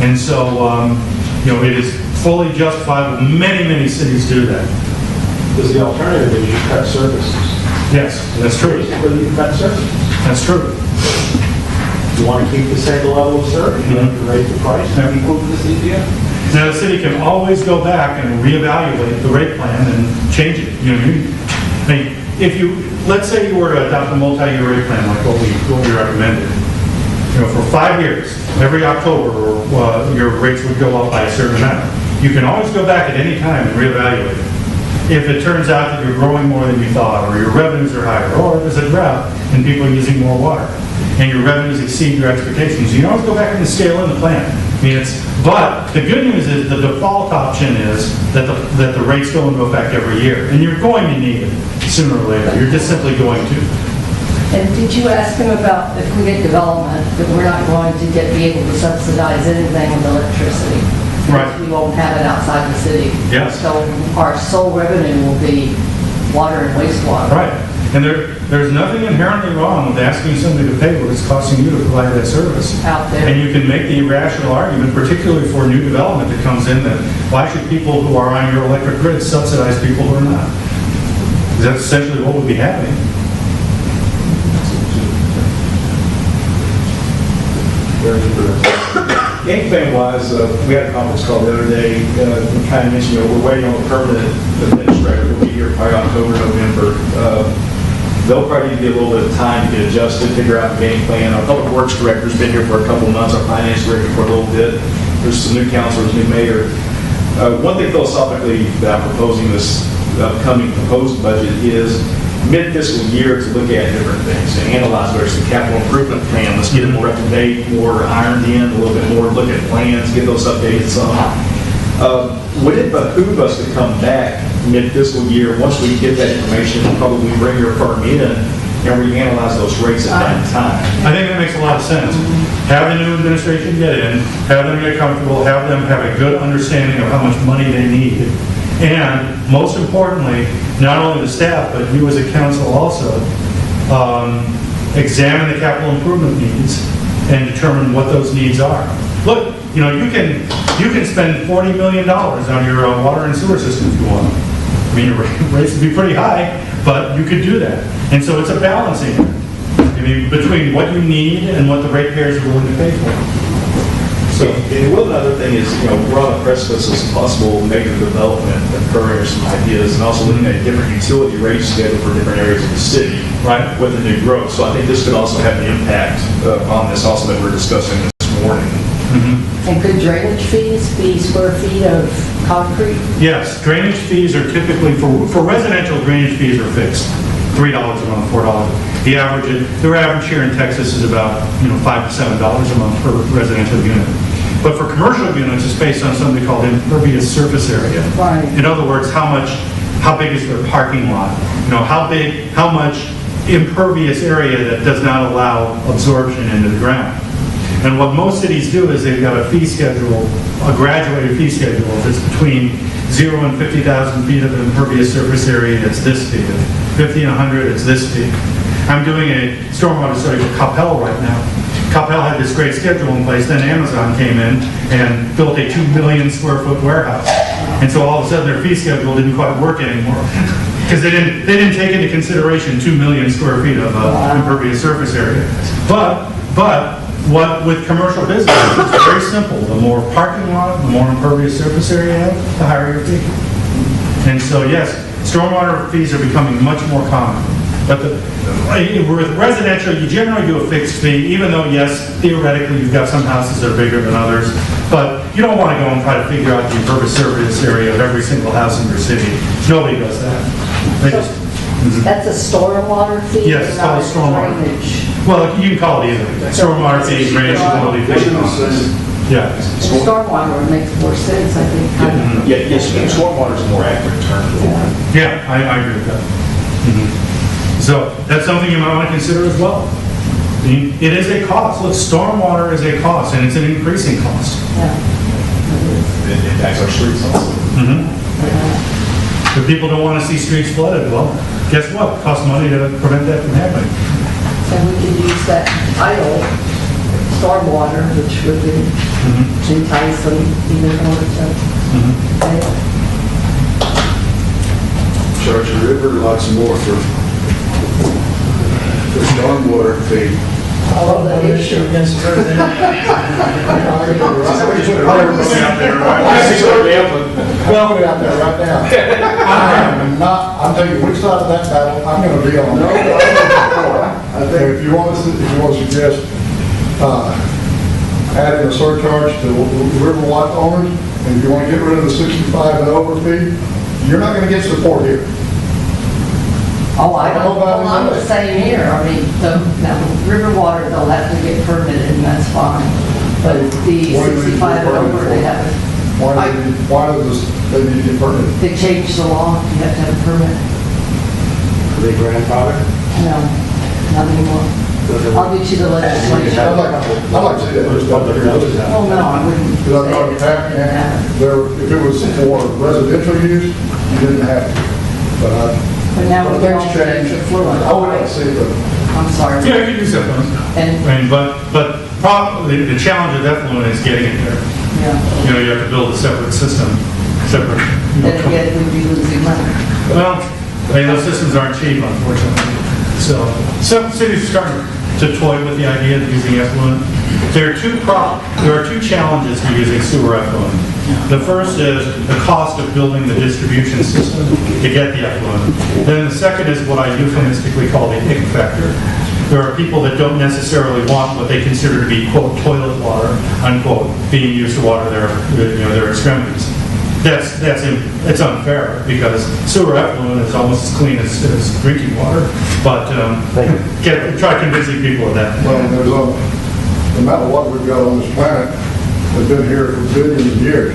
And so, it is fully justifiable. Many cities do that. Because the alternative is you cut services. Yes, that's true. Basically, you cut services. That's true. You want to keep the same level of service, you have to raise the price equal to the CPI. Now, the city can always go back and reevaluate the rate plan and change it. Let's say you were to adopt a multi-year rate plan like what we recommended. For 5 years, every October, your rates would go up by a certain amount. You can always go back at any time and reevaluate it. If it turns out that you're growing more than you thought, or your revenues are higher, or there's a drought and people are using more water, and your revenues exceed your expectations, you can always go back and scale in the plan. But the good news is the default option is that the rates go into effect every year, and you're going to need it sooner or later. You're just simply going to. And did you ask him about if we get development, that we're not going to be able to subsidize anything with electricity? Right. We won't have it outside the city. Yes. So our sole revenue will be water and wastewater. Right. And there's nothing inherently wrong with asking somebody to pay what it's costing you to provide that service. Out there. And you can make the irrational argument, particularly for new development that comes in, that why should people who are on your electric grid subsidize people who are not? Because that's essentially what would be happening. Game plan wise, we had a conference call the other day, we kind of mentioned, we're waiting on a permanent administrator, who'll be here probably October, November. They'll probably need to get a little bit of time to get adjusted, figure out the game plan. Our public works director's been here for a couple of months, our finance director for a little bit. There's some new counselors, new mayor. One thing philosophically that I'm proposing this upcoming proposed budget is mid-fiscal year to look at different things, to analyze where's the capital improvement plan. Let's get it more up to date, more ironed in, a little bit more, look at plans, get those updated some. Would it behoove us to come back mid-fiscal year, once we get that information, probably bring your firm in and reanalyze those rates at that time? I think that makes a lot of sense. Have the new administration get in, have them get comfortable, have them have a good understanding of how much money they need. And most importantly, not only the staff, but you as a council also, examine the capital improvement needs and determine what those needs are. Look, you can spend $40 million on your water and sewer system if you want. I mean, your rates would be pretty high, but you could do that. And so it's a balancing act, I mean, between what you need and what the ratepayers are willing to pay for. So, and one other thing is, we're on the precipice of some possible major development occurring, or some ideas, and also looking at a different utility rate schedule for different areas of the city, right, with the new growth. So I think this could also have an impact on this also that we're discussing this morning. And could drainage fees be square feet of concrete? Yes, drainage fees are typically, for residential, drainage fees are fixed. $3 a month, $4. Their average here in Texas is about, $5 to $7 a month per residential unit. But for commercial units, it's based on something called impervious surface area. Right. In other words, how big is their parking lot? How much impervious area that does not allow absorption into the ground. And what most cities do is they've got a fee schedule, a graduated fee schedule. If it's between 0 and 50,000 feet of impervious surface area, it's this fee. 50 and 100, it's this fee. I'm doing a stormwater study for Capel right now. Capel had this great schedule in place, then Amazon came in and built a 2 million square foot warehouse. And so all of a sudden their fee schedule didn't quite work anymore. Because they didn't take into consideration 2 million square feet of impervious surface area. But with commercial business, it's very simple. The more parking lot, the more impervious surface area you have, the higher your fee. And so yes, stormwater fees are becoming much more common. But with residential, you generally do a fixed fee, even though, yes, theoretically, you've got some houses that are bigger than others. But you don't want to go and try to figure out the impervious surface area of every single house in your city. Nobody does that. That's a stormwater fee? Yes, it's called a stormwater. Drainage. Well, you can call it either. Stormwater fee, drainage, utility fee. Yeah. And stormwater makes more sense, I think. Yes, stormwater is a more accurate term. Yeah, I agree with that. So that's something you might want to consider as well. I mean, it is a cost. Look, stormwater is a cost, and it's an increasing cost. Yeah. It impacts our streets also. If people don't want to see streets flooded, well, guess what? It costs money to prevent that from happening. And we could use that idle stormwater, which would entice them even more to. Charge the river lots more for stormwater fee. I love that issue. Against the president. Well, put it out there right now. I'm telling you, which side of that battle I'm going to be on. I think if you want to suggest adding a surcharge to river lot owners, and if you want to get rid of the 65 and over fee, you're not going to get support here. Oh, I'm the same here. I mean, the river water, they'll have to get permitted, and that's fine. But the 65 and over, they have to. Why does they need to get permitted? They changed the law, you have to have a permit. Are they grandfathered? No, not anymore. I'll get you the legislation. I'd like to see that. Just public notice. Oh, no, I wouldn't. Because I thought if it was for residential use, you didn't have to. But now we're all things change. fluent. I would like to see it. I'm sorry. Yeah, you can do something. But probably the challenge of effluent is getting it there. Yeah. You have to build a separate system, Then again, we'd be losing money. Well, I mean, those systems aren't cheap, unfortunately. So some cities are starting to toy with the idea of using effluent. There are two challenges to using sewer effluent. The first is the cost of building the distribution system to get the effluent. Then the second is what I euphemistically call the ick factor. There are people that don't necessarily want what they consider to be, quote, toilet water, unquote, being used to water their extremities. It's unfair because sewer effluent is almost as clean as drinking water. But try convincing people of that. Well, there's the amount of water we've got on this planet has been here for billions of years.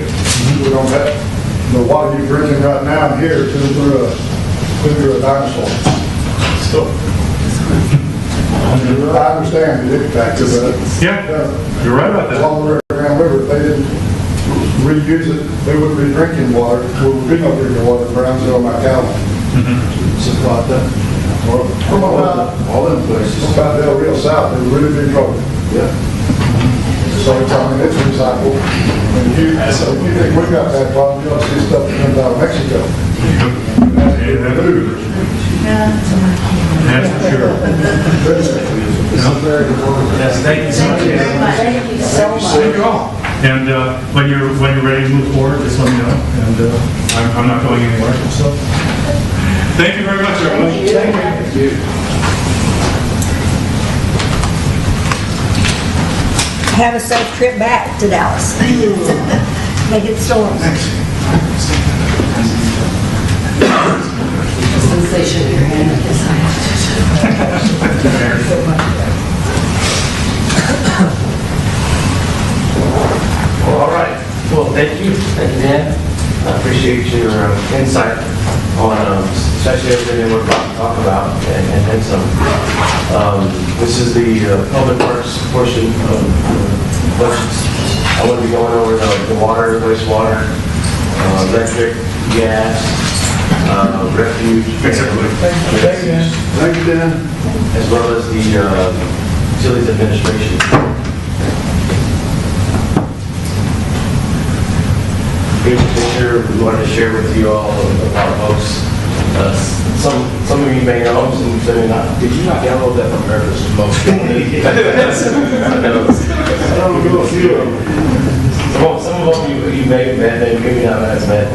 We don't have, the water you're drinking right now here is through a dinosaur. So, I understand the impact of that. yeah, you're right about that. Along the Grand River, if they didn't reuse it, they wouldn't be drinking water. There would be no drinking water in Brownsville, McAllen. Supply that. Come on, All them places. about Del Rio South, they really big trouble. Yeah. So it's, I mean, it's recycled. And if you think we got that problem, you ought to see stuff that comes out of Mexico. That's for sure. Yes, thank you so much. Thank you very much. Thank you so much. Thank you all. And when you're ready to move forward, just let me know. And I'm not going anywhere. So thank you very much, everyone. Thank you. Have a safe trip back to Dallas. Make it storms. Since they shook your hand, I guess I have Well, all right. Well, thank you. Thank you, Dan. I appreciate your insight on especially everything that we're about to talk about and then some. This is the public works portion of questions. I want to be going over the water, wastewater, electric, gas, refuge. Thank you, Dan. As well as the utilities administration. Here's a picture we wanted to share with you all of our folks. Some of you may know, some may not. Did you not download that from America's Most? I don't know a few of them. Some of them you may have met, maybe not have met.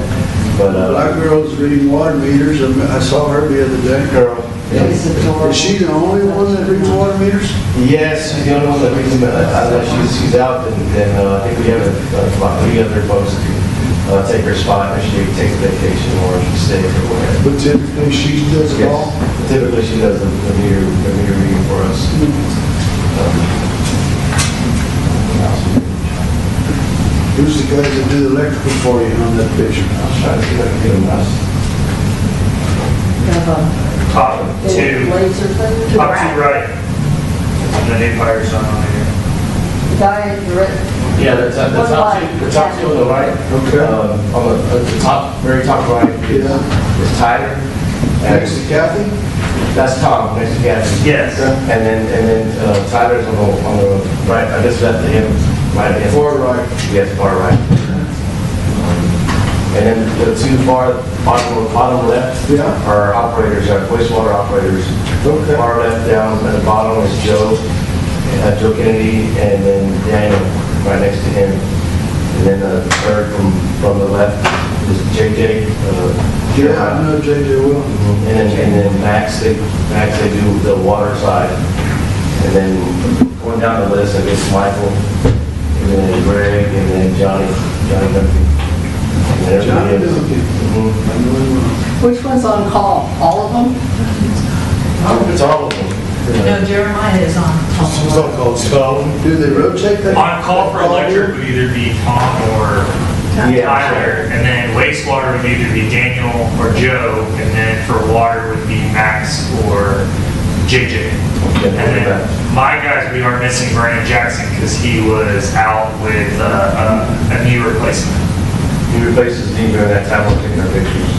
But Black girl's reading water meters. I saw her the other day. girl. Is she the only one that reads water meters? Yes, she's the only one that reads them. She's out, and I think we have about 3 other folks to take her spot if she takes vacation or if she stays or whatever. But typically she does it all. Typically, she does the meter reading for us. Who's the guys that do the electrical for you on that picture? I'll try to see if I can get them nice. Top two, Laser thing? top two right. And the new fire zone on here. The guy at the red, Yeah, the top two on the right. Okay. On the top, very top right is Tyler. Next to Kathy? That's Tom, next to Kathy. Yes. And then Tyler's on the right. I just left him right at him. Far right. Yes, far right. And then the two bottom left Yeah. are operators, are wastewater operators. Okay. Far left down at the bottom is Joe Kennedy, and then Daniel right next to him. And then the third from the left is JJ. Yeah, I know JJ will. And then Max, they do the water side. And then going down the list, I guess Michael, and then Greg, and then Johnny Dunphy. And everybody Johnny else. Dunphy. Mhm. I know him well. which one's on call? All of them? It's all of them. No, Jeremiah is on. So, Do they rotate that? on call for electric would either be Tom or Tyler, and then wastewater would either be Daniel or Joe, and then for water would be Max or JJ. And then my guys, we are missing Brandon Jackson because he was out with a knee replacement. He replaces Dean during that time we're taking our pictures.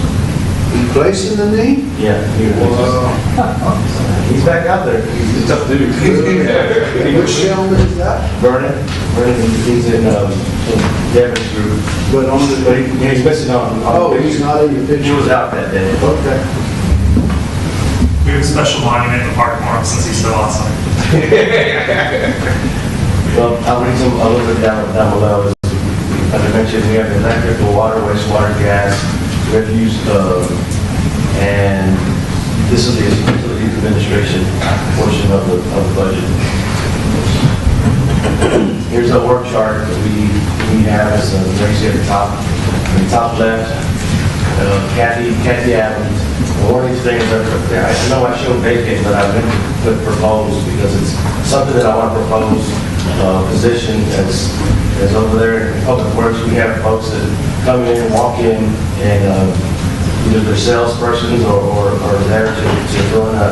Replacing the knee? Yeah, he replaces. He's back out there. He's a tough dude. Which gentleman is that? Vernon, he's in Devin's group. But on But the, he's missing on oh, the he's picture. not in the He picture. was out that day. Okay. We have a special monument in the park for him since he's so awesome. Well, I'll read some, a little bit down below. As I mentioned, we have electrical, water, wastewater, gas, refuse, and this is the utility administration portion of the budget. Here's a work chart that we have, as you see at the top left. Kathy Adams. One of these things, I know I showed vacant, but I've been put proposed because it's something that I want to propose, position as over there in Public Works. We have folks that come in, walk in, and either they're salespersons or there to fill in a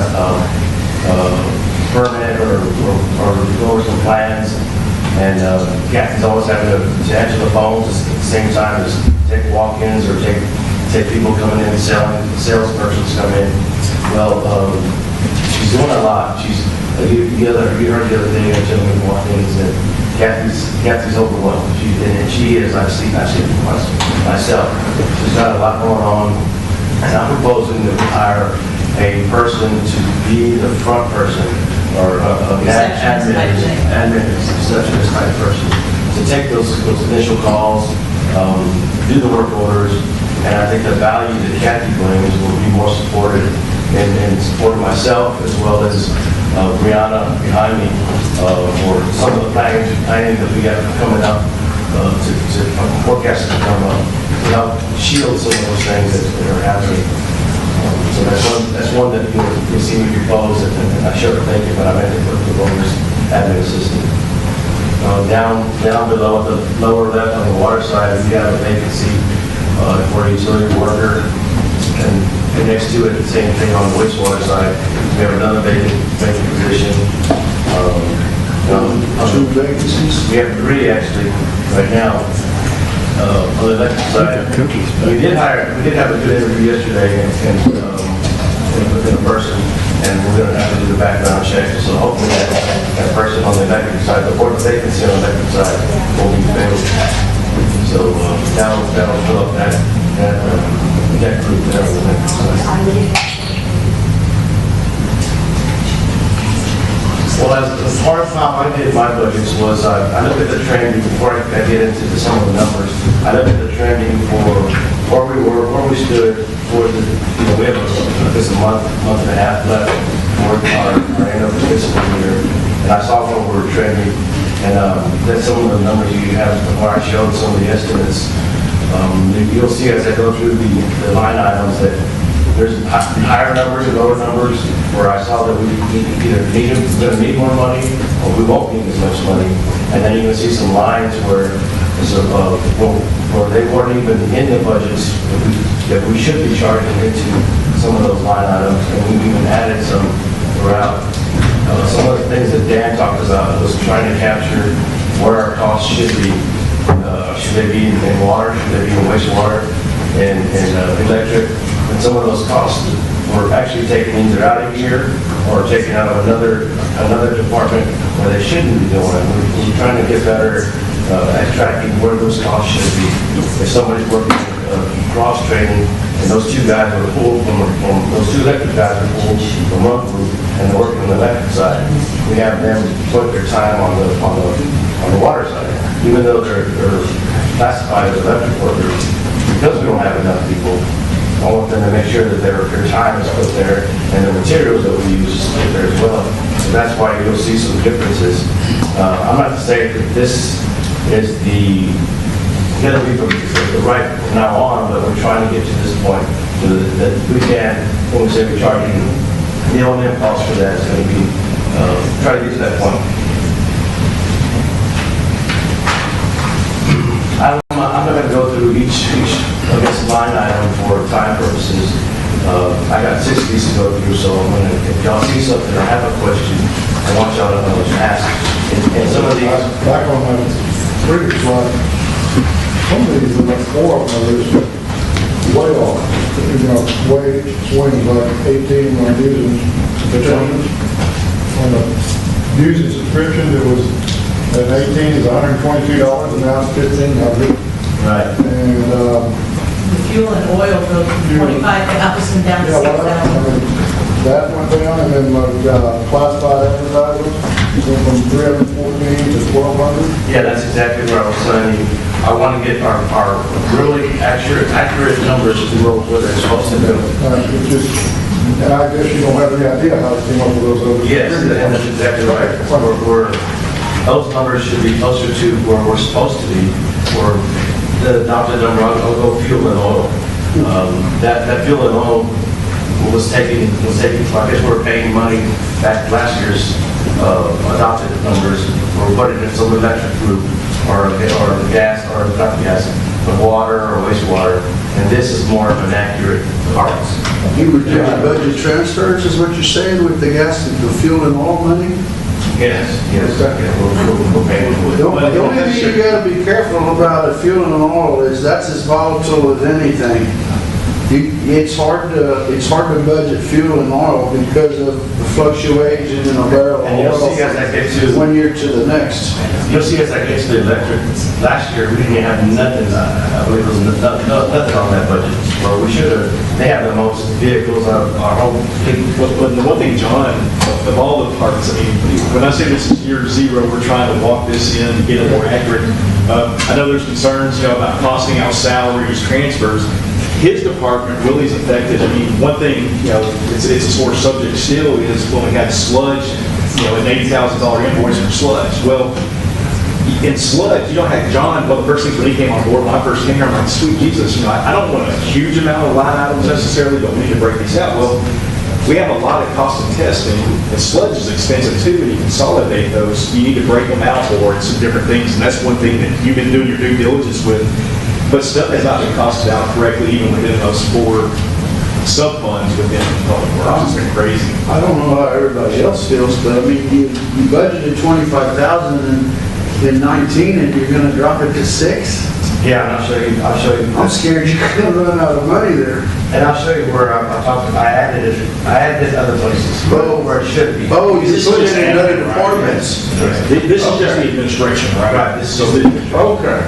permit or go over some plans. And Kathy's always having to answer the phones at the same time as take walk-ins or take people coming in, salespersons come in. Well, she's doing a lot. You heard the other day, a gentleman walked in and said, Kathy's overwhelmed. She is, I've seen it myself. She's got a lot going on. And I'm proposing to hire a person to be the front person or admin, receptionist type person to take those initial calls, do the work orders. And I think the value that Kathy brings will be more supported and supporting myself as well as Brianna behind me for some of the planning that we have coming up to forecast to come up to help shield some of those things that are happening. So that's one that you'll see me propose, and I showed it thinking, but I meant to put the owner's admin assistant. Down below at the lower left on the water side, we have a vacancy for a utility worker, and next to it, the same thing on the wastewater side. We have another vacant position. Two vacancies? We have 3 actually right now. On the electric side, we did have a good interview yesterday, and within a person, and we're going to have to do the background check. So hopefully that person on the electric side, the board vacancy on the electric side, will be filled. So that'll fill up that group there on the electric side. Well, as part of how I did my budgets was I looked at the trending before I get into some of the numbers. I looked at the trending for where we stood for the, we have a month and a half left for our end of the fiscal year, and I saw where we were trending, and that's some of the numbers you have where I showed some of the estimates. You'll see as I go through the line items that there's higher numbers and lower numbers where I saw that we either going to need more money or we won't need as much money. And then you're going to see some lines where they weren't even in the budgets that we should be charging into some of those line items. And we've even added some throughout. Some of the things that Dan talked about was trying to capture where our costs should be. Should they be in water? Should they be in wastewater? And electric? And some of those costs were actually taken either out of here or taken out of another department where they shouldn't be doing it. We're trying to get better at tracking where those costs should be. If somebody's working cross-training and those 2 guys are pulled from those 2 electric guys are pulled from one group and they're working on the electric side, we have them put their time on the water side, even though they're classified as electric workers. Because we don't have enough people, I want them to make sure that their time is put there and the materials that we use is put there as well. So that's why you'll see some differences. I'm not to say that this is going to be the right from now on, but we're trying to get to this point so that we can, when we say we're charging, the only cost for that is going to be, try to get to that point. I'm not going to go through each line item for time purposes. I got 6 of these to go through, so I'm going to, if y'all see something or have a question, I want y'all to ask. And some of these... Back on my previous slide, some of these are like 4 of them are just way off. Way swings like 18 on using subscriptions. On the using subscription, it was at 18 is $122, and now it's $1,500. Right. And The fuel and oil goes from 25,000 down to 6,000. That went down, and then classified advertising went from 314 to 1,200. Yeah, that's exactly where I was saying. I want to get our really accurate numbers to what they're supposed to do. It's just, and I guess you don't have any idea how to came up with those numbers. Yes, and that's exactly right. Those numbers should be closer to where we're supposed to be, or the adopted number, I'll go fuel and oil. That fuel and oil was taking, I guess we're paying money back last year's adopted numbers, we're putting in some electric group, or gas, or not gas, but water or wastewater, and this is more of an accurate parts. You were doing budget transfers, is what you're saying, with the gas, the fuel and oil money? Yes, we're paying for it. The only thing you gotta be careful about a fuel and oil is that's as volatile as anything. It's hard to budget fuel and oil because of the fluctuation in a barrel of And you'll oil see as I get to, one year to the next. you'll see as I get to the electric, last year, we didn't have nothing, I believe it was nothing on that budget. Well, we should have, they have the most vehicles of our whole fleet. But the one thing, John, of all the parts, I mean, when I say this is year zero, we're trying to walk this in, get it more accurate. I know there's concerns, about costing out salaries, transfers. His department really is affected. I mean, one thing, it's a sore subject still is when we had sludge, an $80,000 invoice for sludge. Well, in sludge, you don't have John, well, the first thing when he came on board, when I first came here, I'm like, sweet Jesus, I don't want a huge amount of line items necessarily, but we need to break these out. Well, we have a lot of cost of testing, and sludge is expensive too, and you consolidate those, you need to break them out for it, some different things, and that's one thing that you've been doing your due diligence with. But stuff has not been costed out correctly, even within those 4 sub-funds within public works. It's been crazy. I don't know how everybody else feels, but I mean, you budgeted $25,000 in 19 and you're gonna drop it to 6? Yeah, and I'll show you. I'm scared you're gonna run out of money there. And I'll show you where I added it other places, where it should be. Oh, you put it in other departments. This is just the administration, right? Right, this is So the- Okay.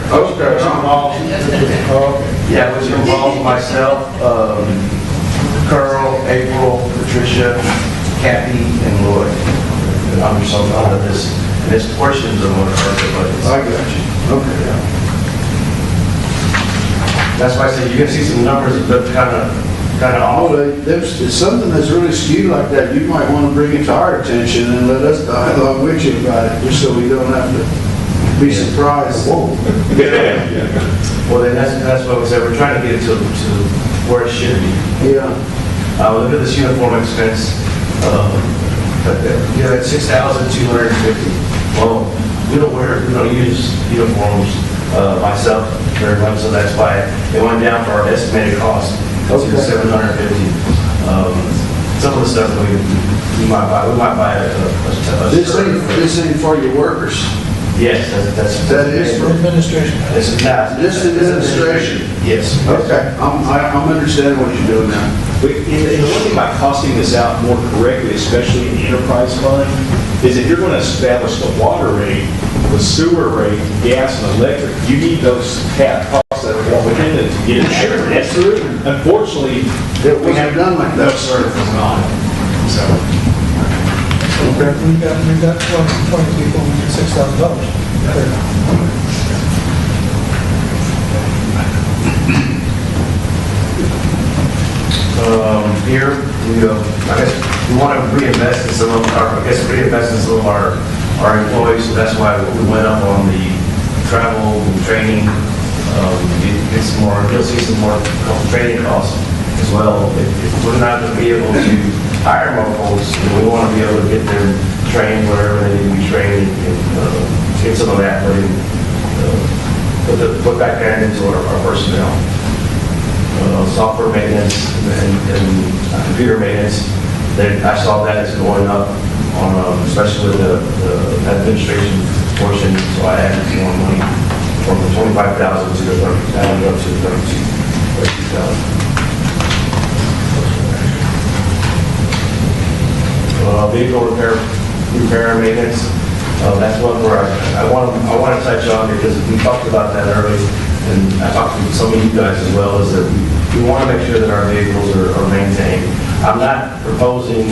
Yeah, which involves myself, Carl, April, Patricia, Kathy, and Lloyd. And I'm just on this, and this portions of what I got you. Okay. That's why I said you're gonna see some numbers that kind of off. Oh, it's something that's really skewed like that, you might want to bring it to our attention and let us dialogue with you about it, just so we don't have to be surprised. Well, then that's what we said, we're trying to get it to where it should be. Yeah. Look at this uniform expense, at $6,250. Well, we don't use uniforms, myself very much, so that's why it went down for our estimated cost to $750. Some of the stuff we might buy a This ain't for your workers. Yes, That is for Administration. This is not. this administration. Yes. Okay, I'm understanding what you're doing now. But and the one thing about costing this out more correctly, especially in the enterprise fund, is if you're going to establish the water rate, the sewer rate, gas and electric, you need those cap costs that are within it to get it. Sure, absolutely. Unfortunately, It wasn't done like no, that. sir, it was not. So, We've got 20 people, $6,000. Here, I guess we want to reinvest in some of our employees, so that's why we went up on the travel and training. You'll see some more training costs as well. If we're not going to be able to hire more folks, then we want to be able to get them trained wherever they need to be trained and get some of that put back down into our personnel. Software maintenance and computer maintenance, I saw that as going up on, especially with the administration portion, so I added some more money from the 25,000 to the 30, added up to 32,000. Vehicle repair and maintenance, that's one where I want to touch on, because we talked about that earlier, and I talked to some of you guys as well, is that we want to make sure that our vehicles are maintained. I'm not proposing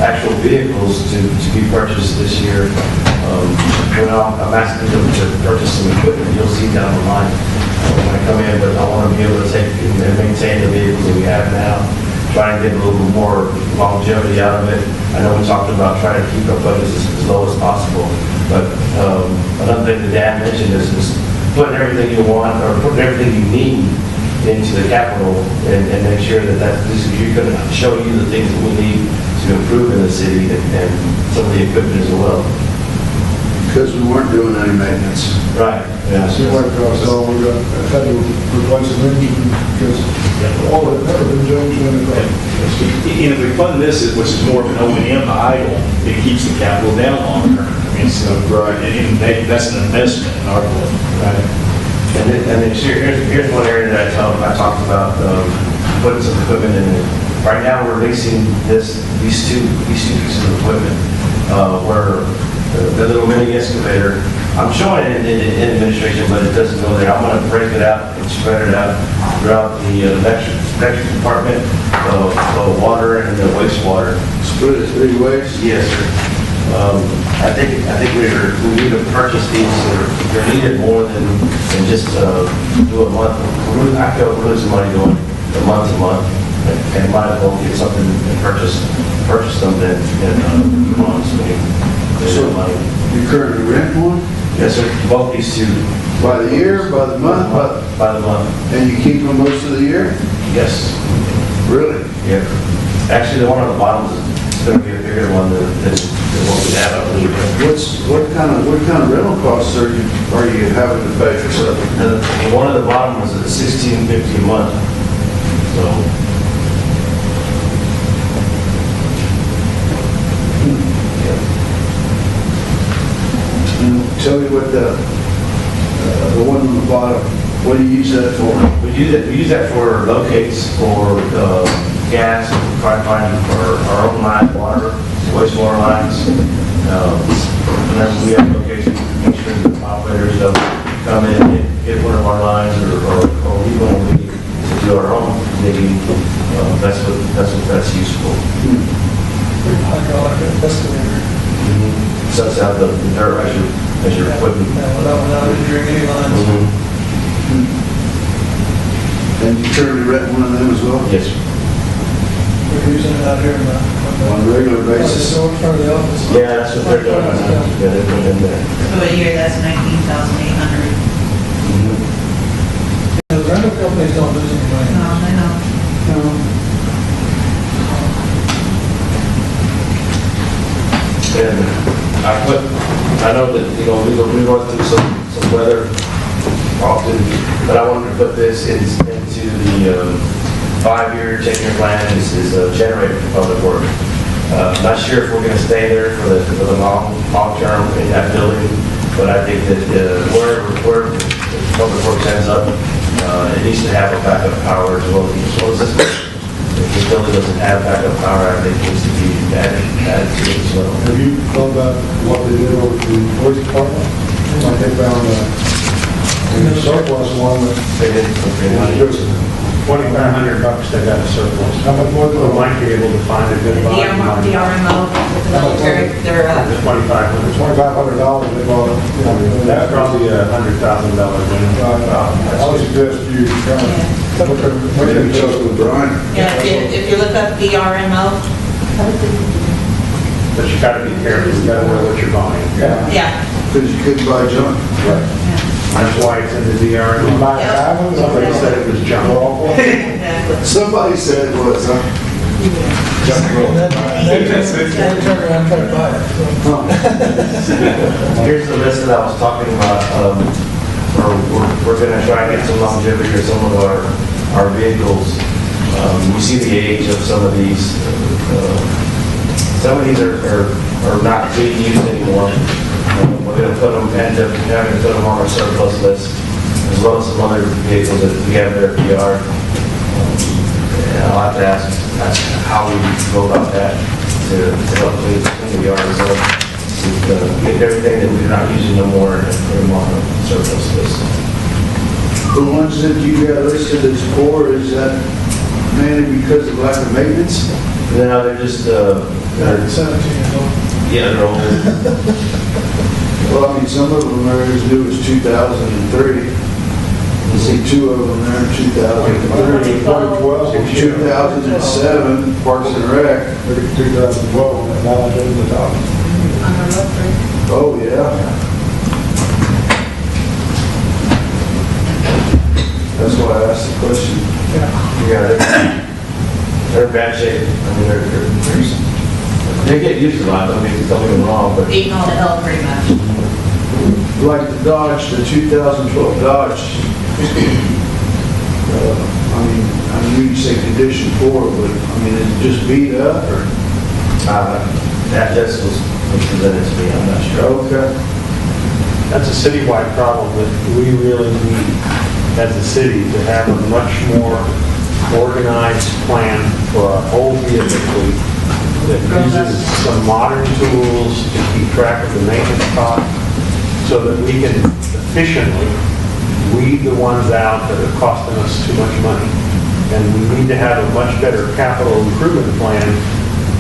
actual vehicles to be purchased this year. You know, I'm asking them to purchase some equipment, you'll see down the line when I come in, but I want to be able to take and maintain the vehicles that we have now, try and get a little bit more longevity out of it. I know we talked about trying to keep our budgets as low as possible, but another thing that Dan mentioned is putting everything you want or putting everything you need into the capital and make sure that this is going to show you the things that we need to improve in the city and some of the equipment as well. Because we weren't doing any maintenance. Right. Yeah. See what it costs, so we got, had to replace an engine because all had never been changed in the car. And if we fund this, which is more of an O&M idle, it keeps the capital down longer. I mean, so, right, and that's an investment in our book. Right. And then here's one area that I talked about putting some equipment in it. Right now, we're leasing these two pieces of equipment where the little mini excavator. I'm showing it in administration, but it doesn't go there. I'm going to break it out and spread it out throughout the electric department, the water and the wastewater. Split it 3 ways? Yes, sir. I think we need to purchase these. They're needed more than just do a month. I feel we're losing money doing a month to month, and might as well get something and purchase them than spending money. You currently rent one? Yes, sir. Both these two. By the year, by the month? By the month. And you keep them most of the year? Yes. Really? Yeah. Actually, the one on the bottom is going to be a bigger one than what we have, I believe. What kind of rental costs are you having to pay for something? The one at the bottom was at $16.50 a month. So. Tell me what the one on the bottom, what do you use that for? We use that for locates, for gas, pipeline, for our own line, water, wastewater lines. Whenever we have locations, make sure the operators don't come in and hit one of our lines or we want to do our own digging. That's what that's used for. Hydraulic excavator. Sucks out the dirt as your equipment. Without injuring any lines. And you currently rent one of them as well? Yes, sir. We're using it out here in the. On a regular basis? So in front of the office. Yeah, that's what they're doing. Yeah, they're putting in there. So a year, that's 19,800. The rental companies don't lose any money. No, I know. And I know that, we run through some weather often, but I wanted to put this into the 5-year, 10-year plan is a generator for public work. Not sure if we're going to stay there for the long term in that building, but I think that where public works ends up, it needs to have a backup power as well as this. If this building doesn't have backup power, I think it needs to be added to it as well. Have you thought about what they did over to the police department? Like they found a surplus one that They did, was just $2,500 they got a surplus. how much more We than might be able to find a good buy. The RMO with the military, they're The $2,500. $2,500 they bought, you know, That's probably a $100,000 win. I would suggest you kind of look Maybe at just with Brian. Yeah, if you look up the RMO, But you gotta be careful, you gotta know what you're buying. yeah. Because you couldn't buy junk. That's why it's in the DRM. buy a diamond, Somebody said it was junk. Exactly. Somebody said it was, huh? They turn around and try to buy it. So. Here's the list that I was talking about. We're going to try and get some longevity of some of our vehicles. You see the age of some of these. Some of these are not being used anymore. We're going to put them, end up having to put them on our surplus list, as well as some other vehicles that we have there at PR. And I'll have to ask how we go about that to help clean the yard as well. Get everything that we're not using no more and put them on the surplus list. The ones that you got listed as core, is that mainly because of lack of maintenance? No, they're just, They're 17 years old. yeah, they're old. Well, I mean, some of them are as new as 2003. You see two of them there in 2003. 2012, 2007, Parks and Rec. look at 2012, and now I'm in the top. Oh, yeah. That's why I asked the question. Yeah, they're in bad shape. I mean, they get used a lot, don't get me wrong, but Eating all the L pretty much. Like the Dodge, the 2012 Dodge. I mean, you say condition poor, but I mean, is it just beat up or? that just was presented to me, I'm not sure. Okay. That's a citywide problem that we really need as a city to have a much more organized plan for our whole vehicle fleet that uses some modern tools to keep track of the maintenance costs so that we can efficiently weed the ones out that are costing us too much money. And we need to have a much better capital improvement plan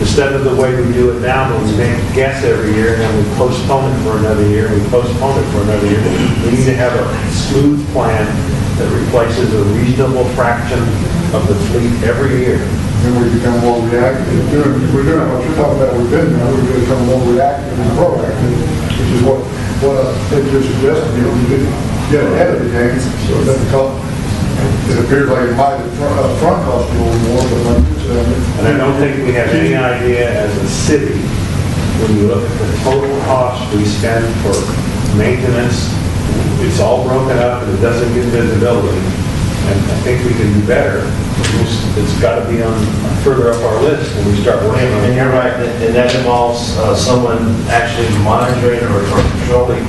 instead of the way we do it now, when we make a guess every year and then we postpone it for another year, we postpone it for another year. We need to have a smooth plan that replaces a reasonable fraction of the fleet every year. Then we become more reactive. We're doing what you're talking about, we've been doing, we're becoming more reactive and proactive, which is what I think you're suggesting, you didn't get ahead of the game, so it doesn't cost, it appears like it might front cost you a little more, but like you said. And I don't think we have any idea as a city, when you look at the total cost we spend for maintenance, it's all broken up and it doesn't get visibility. And I think we can do better. It's got to be on further up our list when we start working on And it. you're right, and that involves someone actually monitoring or controlling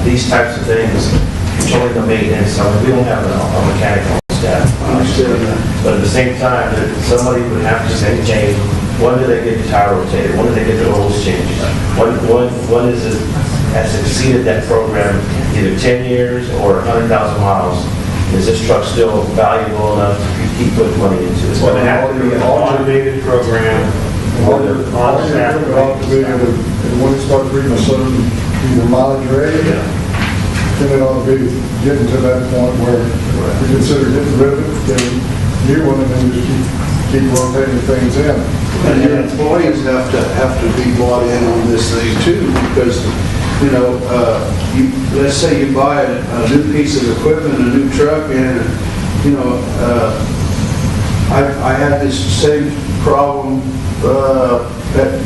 these types of things, controlling the maintenance. I mean, we don't have a mechanical staff. I understand that. But at the same time, somebody would have to say, Jane, when do they get the tire rotated? When do they get the oils changed? When is it, has exceeded that program, either 10 years or 100,000 miles? Is this truck still valuable enough to keep putting money into it? It's going to have to be an automated program where they're on staff. And when it starts reading a certain either mileage rate, then it ought to be getting to that point where we consider getting rid of it, getting new one, and then just keep rotating things in. And your employees have to be bought in on this thing too, because, you know, let's say you buy a new piece of equipment, a new truck, and, you know, I had this same problem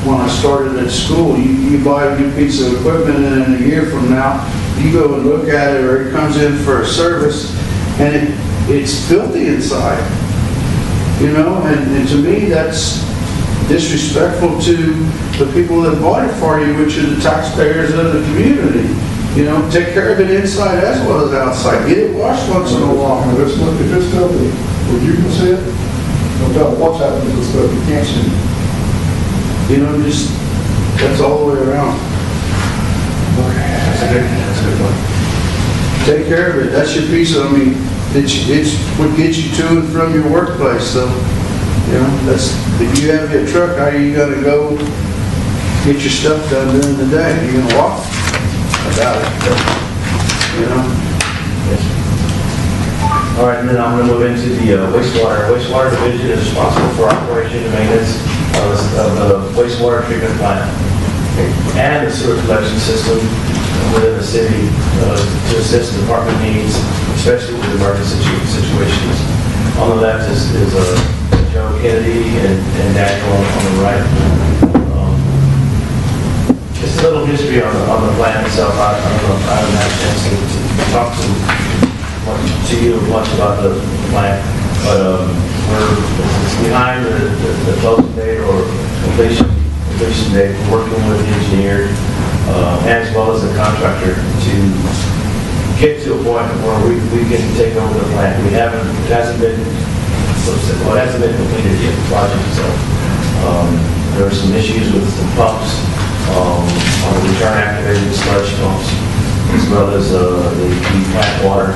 when I started at school. You buy a new piece of equipment, and in a year from now, you go and look at it, or it comes in for a service, and it's filthy inside. You know, and to me, that's disrespectful to the people that bought it for you, which are the taxpayers of the community. You know, take care of it inside as well as outside. Get it washed once in a while. If it's filthy, where you can see it, don't tell them what's happening to the stuff you can't see. You know, just, that's all the way around. That's a good point. Take care of it. That's your piece of, I mean, it's what gets you to and from your workplace, so, you know, that's, if you have your truck, how are you gonna go get your stuff done during the day? You gonna walk? I doubt it. You know? All right, and then I'm going to move into the wastewater. Wastewater division is responsible for operation and maintenance of the wastewater treatment plant and the sewer collection system within the city to assist department needs, especially with emergency situations. On the left is Joe Kennedy and Daniel on the right. Just a little history on the plant itself. I don't know if I haven't had a chance to talk to you much about the plant, but it's behind the closing date or completion date, working with the engineer as well as the contractor to get to a point where we can take over the plant. It hasn't been completed yet, the project itself. There were some issues with some pumps, on the return activated sludge pumps, as well as the plant water.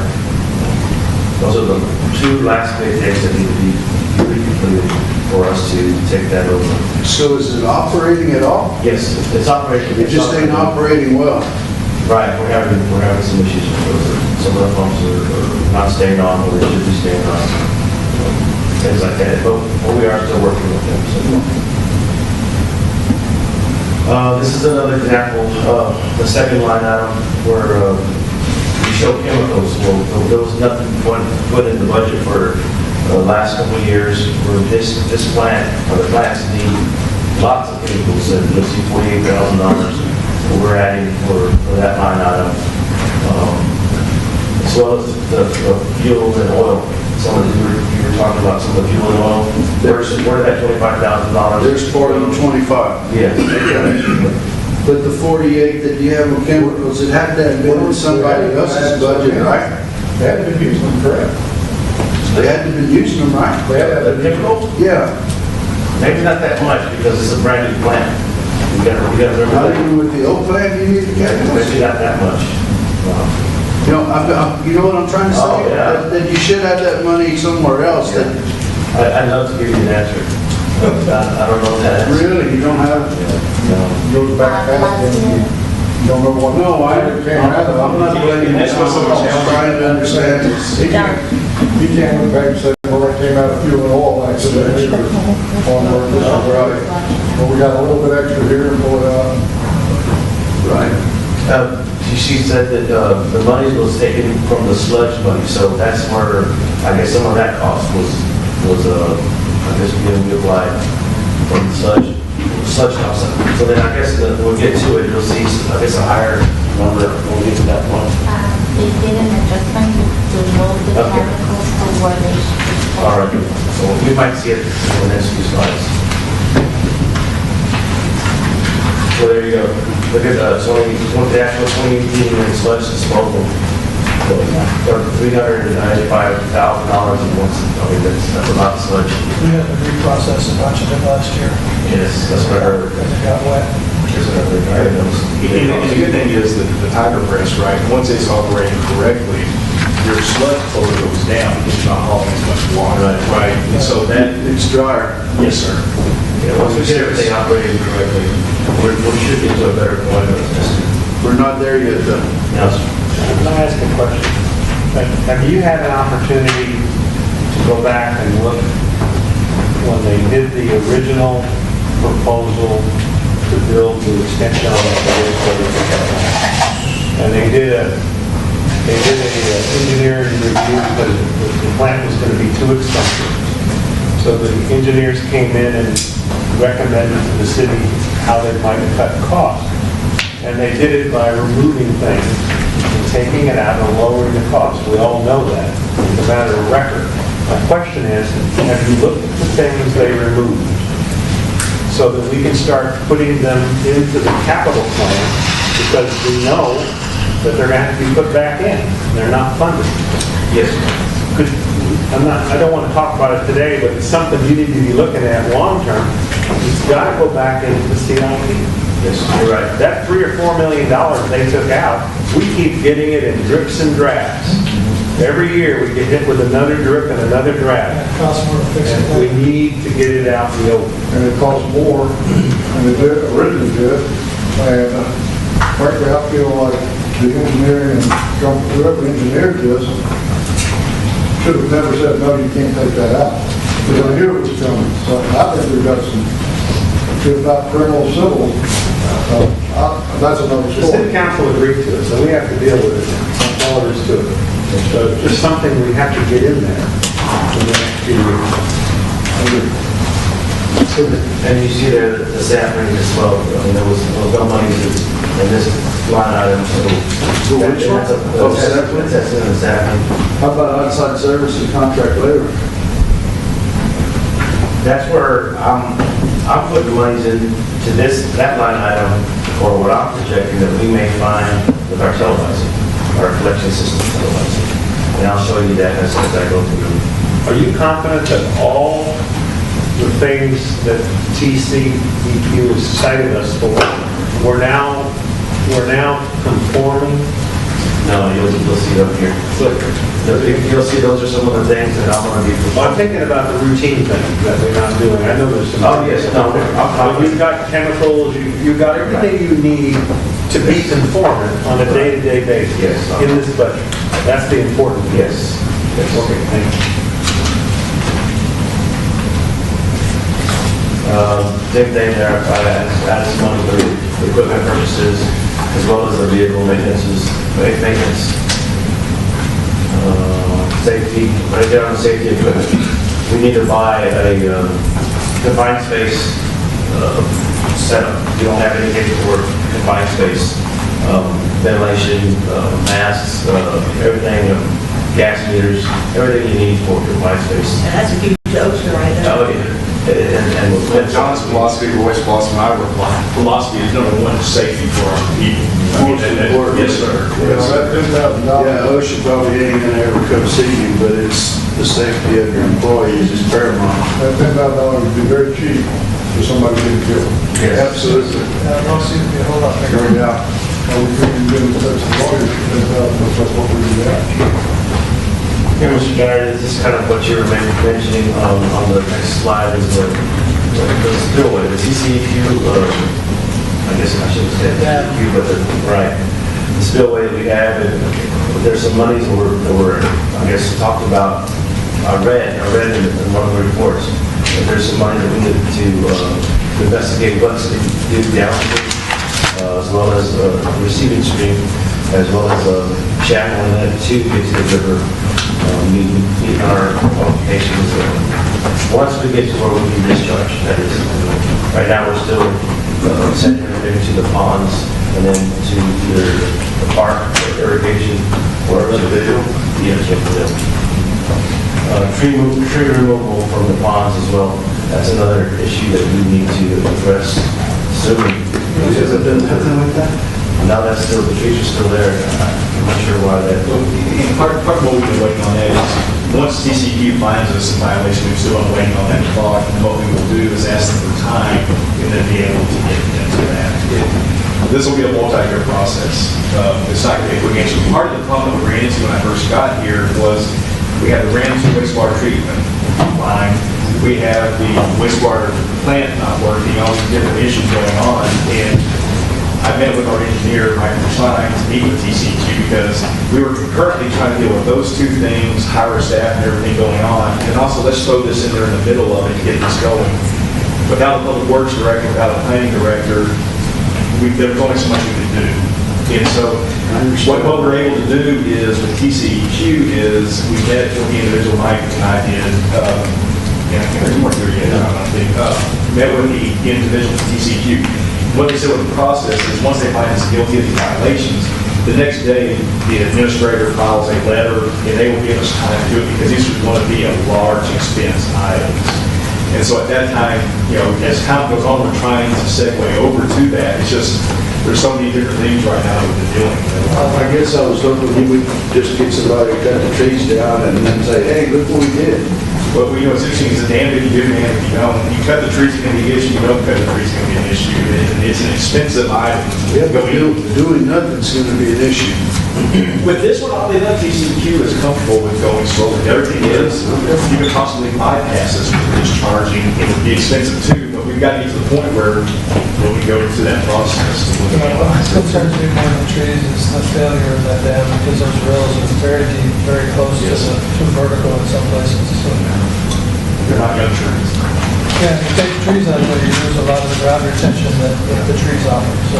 Those are the two last big things that need to be to be completed for us to take that over. So is it operating at all? Yes, it's operating. It just ain't operating well. Right, we're having some issues with it. Some of the pumps are not staying on, or they should be staying on. Things like that, but we are still working with them, so. This is another example of the second line item where we show chemicals. Well, there was nothing put in the budget for the last couple of years where this plant, or the plants need lots of chemicals, and you'll see $48,000 we're adding for that line item. As well as the fuel and oil. Some of you were talking about some of the fuel and oil. Where did that $25,000? There's part of the 25. Yes. But the 48 that you have on chemicals, it had to have been in somebody else's budget, right? They had been using them, correct? They had to have been using them, right? They had The chemical? Yeah. Maybe not that much because it's a brand new plant. We got to remember Not that. even with the old plant, you need the chemicals. Maybe not that much. You know, you know what I'm trying to say? Oh, yeah. That you should have that money somewhere else. That I'd love to give you an answer. I don't know that. really, you don't have. No. Goes back past them, you don't know what. No, I'm not blaming you. I'm trying to understand this. You can't look back and say, well, it came out of fuel and oil accident either. On where this is right. Well, we got a little bit extra here and pull it out. Right. She said that the money was taken from the sludge money, so that's where I guess some of that cost was I guess being applied from the sludge cost. So then I guess when we get to it, you'll see I guess a higher number when we get to that point. They did an adjustment to move the Okay. chemicals to where they should be. All right, so we might see it in the next few slides. So there you go. Look at the actual 2018 and sludge disposal. $395,000 in once. I mean, that's a lot of sludge. We had to reprocess a bunch of it last year. Yes, that's what I heard. Because it got wet. And the good thing is that the tiger press, right, once it's operating correctly, your sludge flow goes down, because you're not hauling as much water, right? And so that, It's drier. yes, sir. Yeah, once we get everything operating correctly, we should get to a better point of this. We're not there yet, though. Yes. Can I ask a question? Have you had an opportunity to go back and look when they did the original proposal to build the extension on the wastewater plant? And they did a engineering review because the plant was going to be too expensive. So the engineers came in and recommended to the city how they might cut costs. And they did it by removing things and taking it out and lowering the cost. We all know that. It's a matter of record. My question is, have you looked at the things they removed so that we can start putting them into the capital plan? Because we know that they're going to have to be put back in. They're not funded. Yes. I don't want to talk about it today, but it's something you need to be looking at long-term. It's got to go back into the CIP. Yes, you're right. That $3 or $4 million they took out, we keep getting it in drips and drabs. Every year, we get hit with another drip and another drab. It costs more to fix it. And we need to get it out in the open. And it costs more than it did, originally did. And frankly, I feel like the engineering and whoever engineered this should have never said, no, you can't take that out. Because I knew it was coming. So I think we've got some, if not criminal, civil, that's another The city story. council agreed to it, so we have to deal with it. That's all there is to it. So it's just something we have to get in there in the next few years. And you see there the sapling as well. I mean, there was no money in this line item, so. which one? That's in the sapling. How about outside service and contract labor? That's where I'm putting monies into that line item for what I'm projecting that we may find with our televising, our collection system televising. And I'll show you that as I go through. Are you confident that all the things that TCEQ has cited us for, we're now conforming No, you'll see it up here. You'll see those are some of the things that I'm gonna be. Well, I'm thinking about the routine things that we're not doing. I know there's some. Oh, yes, no, But you've got chemicals, you've got everything you need to be conformant on a day-to-day basis. Yes. In this budget. That's the important. Yes. Okay, thank you. Same thing there, I added some money for equipment purchases, as well as the vehicle maintenance, safety, right there on safety equipment. We need to buy a confined space setup. We don't have anything for confined space. Ventilation, masks, everything, gas meters, everything you need for confined space. And that's a huge ocean right there. Oh, yeah. And John's philosophy, Roy's philosophy, and our philosophy is number one, safety for our people. Yes, sir. Yeah, OSHA probably ain't gonna ever come see you, but it's the safety of your employees is paramount. That $10,000 would be very cheap for somebody getting killed. Absolutely. I don't see it be a whole lot bigger. Yeah. We couldn't get in touch with lawyers for $10,000, that's what we do that. Here, Mr. Garrett, this is kind of what you were mentioning on the next slide is the spillway, the CCEQ, I guess I should have said CCEQ, but right. The spillway that we have, and there's some monies that were, I guess, talked about. I read in one of the reports that there's some money that we need to investigate what's due downstream, as well as receiving stream, as well as channeling that to get to the river. Meet our qualifications. Once we get to where we can discharge, that is, right now we're still sending everything to the ponds and then to either the park or irrigation or to the hill. Tree removal from the ponds as well. That's another issue that we need to address soon. Has it done nothing with that? Now that's still, the trees are still there. I'm not sure why that. Part of what we've been waiting on that is, once TCQ finds us in violation, we're still waiting on that clock, and what we will do is ask them for time, and then be able to get into that. This will be a multi-year process. It's not going to be a quick answer. Part of the problem that we ran into when I first got here was we had the Ramsey wastewater treatment line. We have the wastewater plant not working, all these different issues going on, and I met with our engineer, Michael Stein, to meet with TCQ because we were concurrently trying to deal with those two things, hire staff and everything going on, and also let's throw this in there in the middle of it to get this going. Without a public works director, without a planning director, there's only so much we can do. And so what we're able to do is with TCQ is we met with the individual Mike and I did, and I can't remember what you're yet, I think, met with the individual from TCQ. What they said with the process is once they find us guilty of these violations, the next day the administrator files a letter and they will give us time to do it because these are going to be a large expense items. And so at that time, as time goes on, we're trying to segue over to that. It's just, there's so many different things right now that we've been dealing with. I guess I was hoping you would just get somebody to cut the trees down and then say, hey, look what we did. But we know what's interesting is the damn if you do, damn if you don't. You cut the trees, it's going to be an issue. You don't cut the trees, it's going to be an issue. And it's an expensive item. Yeah, but doing nothing's gonna be an issue. With this one, oddly enough, TCQ is comfortable with going slowly. Everything is, you could possibly bypass this with discharging. It would be expensive too, but we've got to get to the point where we go through that process. What concerns me more than trees is the failure of that dam, because those rails are very deep, very close to vertical in some places, so. They're not young trees. Yeah, if you take the trees out of there, you lose a lot of the ground retention that the trees offer, so.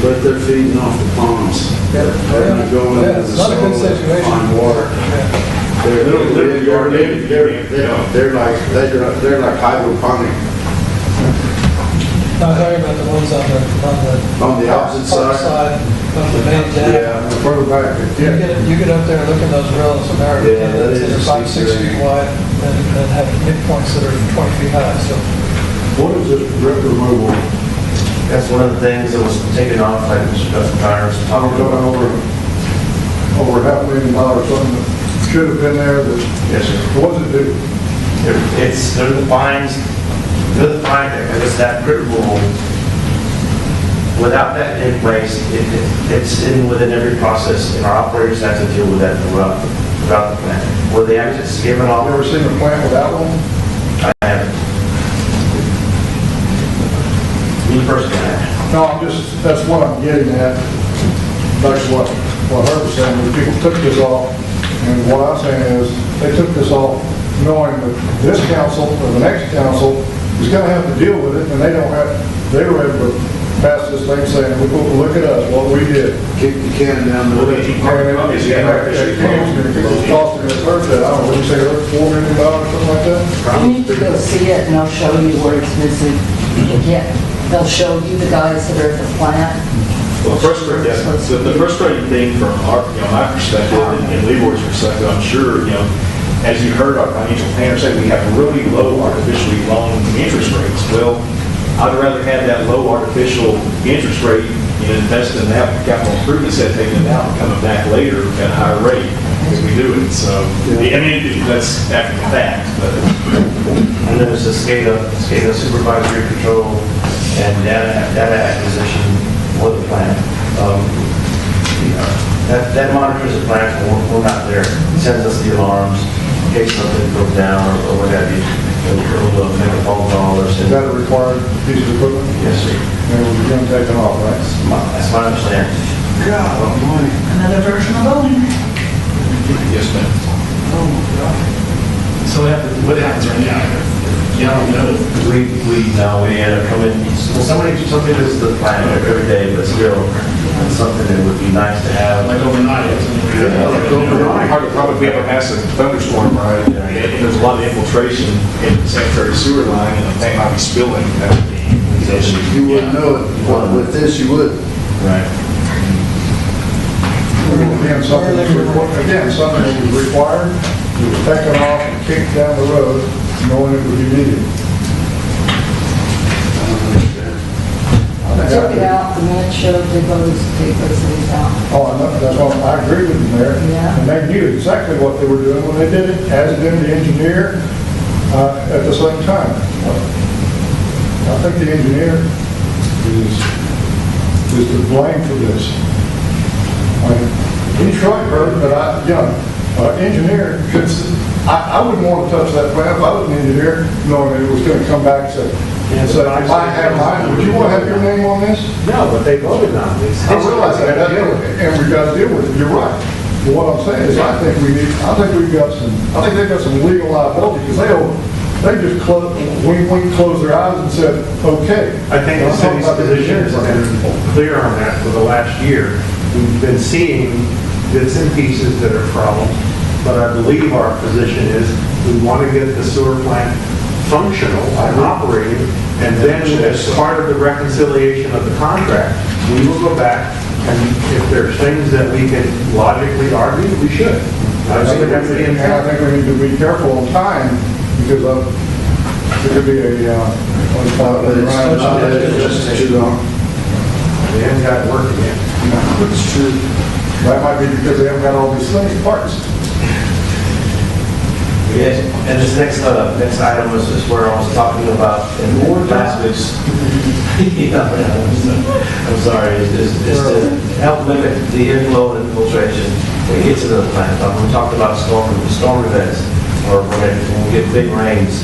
But they're feeding off the ponds. They're not going into the It's not a good soil to situation. find water. Yeah. They're like hydroponic. I'm talking about the ones On the opposite park side? of the main dam. Yeah, further back. You get up there and look at those rails, and Yeah, that they're is 5, 6 steep feet wide, and have midpoints that are 20 feet high, so. What is this rip removal? That's one of the things that was taken off, like Mr. Myers We're talked going about. over $500,000, something that should have been there that, Yes, sir. what does it do? They're the fines, I guess that grit rule Without that in place, it's within every process, and our operators have to deal with that throughout the plant. Where the exits given off, You ever seen a plant without one? I haven't. Me personally, I haven't. No, that's what I'm getting at. That's what Herb was saying, when people took this off, and what I'm saying is, they took this off knowing that this council, or the next council, is gonna have to deal with it, and they were able to pass this thing saying, look at us, what we did. Kick the can down the road. It was costing us, Herb said, I don't know, what you say, $4 million, something like that? You need to go see it and they'll show you where it's missing. Yeah, they'll show you the guys that are at the plant. Well, the frustrating thing from my perspective and Leroy's perspective, I'm sure, as you heard our financial planner say, we have really low artificially long interest rates. Well, I'd rather have that low artificial interest rate and invest in that capital improvement instead of taking it out and coming back later at a higher rate as we do it. So, I mean, that's after the fact, but. And then there's the SCADA supervisory control and data acquisition for the plant. That monitors the plant when we're not there. It sends us the alarms in case something goes down or what have you. It'll make a phone call or Is send. that a required piece of equipment? Yes, sir. And we're gonna take it off, right? That's my understanding. Another version of Boeing. Yes, ma'am. So what happens right now? You don't know. We end up coming, somebody visits the plant every day, but still, it's something that would be nice to have. Like overnight. Hard to probably we have a massive thunderstorm, right? And there's a lot of infiltration in the sanitary sewer line, and the thing might be spilling. That would be an issue. You wouldn't know it. With this, you would. Right. Again, something that was required, it was taken off and kicked down the road, knowing it would be needed. They took it out, the minute showed they voted to take those things out. Oh, I know, that's what, I agree with you there. Yeah. And they knew exactly what they were doing when they did it, as did the engineer, at the same time. I think the engineer is to blame for this. I mean, he's right, Herb, but engineer should, I wouldn't want to touch that plant if I was an engineer, knowing that it was going to come back and say, if I had mine, would you want to have your name on this? No, but they voted on this. I realize that, and we've got to deal with it, you're right. But what I'm saying is, I think they've got some legal liability, because they just closed their eyes and said, okay. I think the city's position has been clear on that for the last year. We've been seeing bits and pieces that are problems, but I believe our position is we want to get the sewer plant functional and operating, and then as part of the reconciliation of the contract, we will go back, and if there's things that we can logically argue, we should. I think we need to be careful on time, because there could be It's too long. They haven't got to work again. It's true. That might be because they haven't got all these things, parts. Yes, and this next item is where I was talking about in last week's. I'm sorry, is to help limit the inflow and infiltration when it gets into the plant. We talked about storm events, or when we get big rains.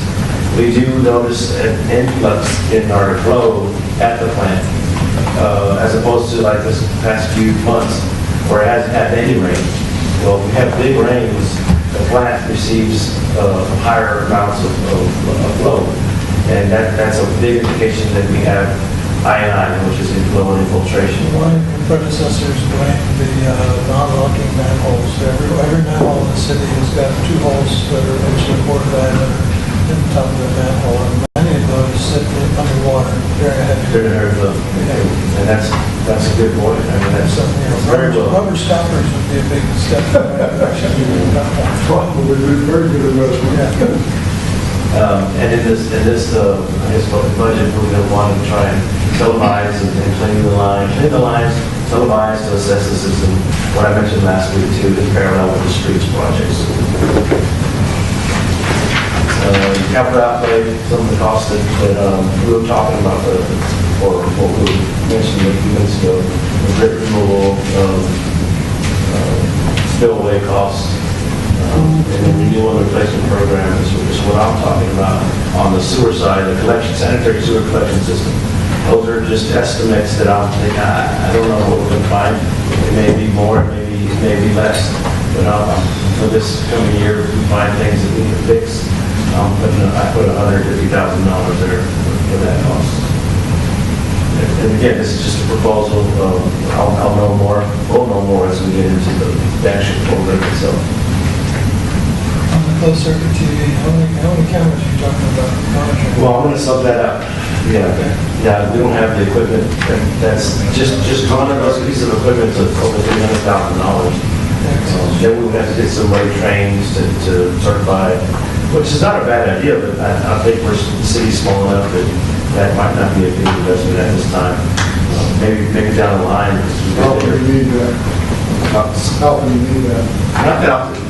We do notice an influx in our flow at the plant, as opposed to like this past few months where it hasn't had any rain. Well, if we have big rains, the plant receives higher amounts of flow. And that's a big indication that we have ionine, which is inflow and infiltration. One of your predecessors blamed the non-locking manholes. Every manhole in the city has got two holes that are inch and a quarter diameter in the top of the manhole. And many of those sit underwater, very heavy. Very low. And that's a good point. I mean, that's So, very low. rubber stoppers would be a big step in the right direction. Probably very good investment. And in this, I guess, budget, we're going to want to try and televise and clean the lines, televise to assess the system. What I mentioned last week too, in parallel with the streets projects. Capital outlay, some of the costs that we were talking about, the for what we mentioned a few minutes ago, the grit removal, spillway costs, and then renewal and replacement program is what I'm talking about on the sewer side, the collection, sanitary sewer collection system. Those are just estimates that I'm thinking, I don't know what we're going to find. It may be more, it may be less, but for this coming year, we find things that we can fix. I put $150,000 there for that cost. And again, this is just a proposal. I'll know more, we'll know more as we get into the actual program itself. On the closed circuit TV, how many cameras are you talking about monitoring? Well, I'm going to sub that out. Yeah, we don't have the equipment. That's just one of those pieces of equipment to over $300,000. Then we would have to get somebody trained to certify, which is not a bad idea, but I think we're the city's small enough that might not be a big investment at this time. Maybe down the line. How often do you need that? How often do you need that?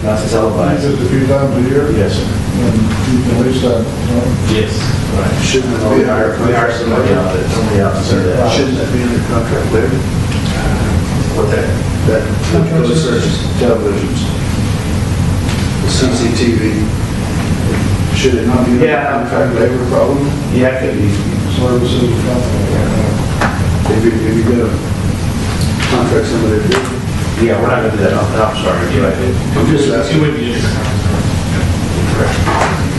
Not to televise. Just a few times a year? Yes, sir. And you can lease that, right? Yes. Right. Shouldn't that We be, hire somebody out to do that. shouldn't that be in the contract later? What that? That, those are televisions, the CCTV, should it not be in the Yeah. contract labor problem? Yeah, it could be. Services, company. If you're gonna contract somebody to do it. Yeah, we're not going to do that. I'm sorry. You're right. I'm just asking.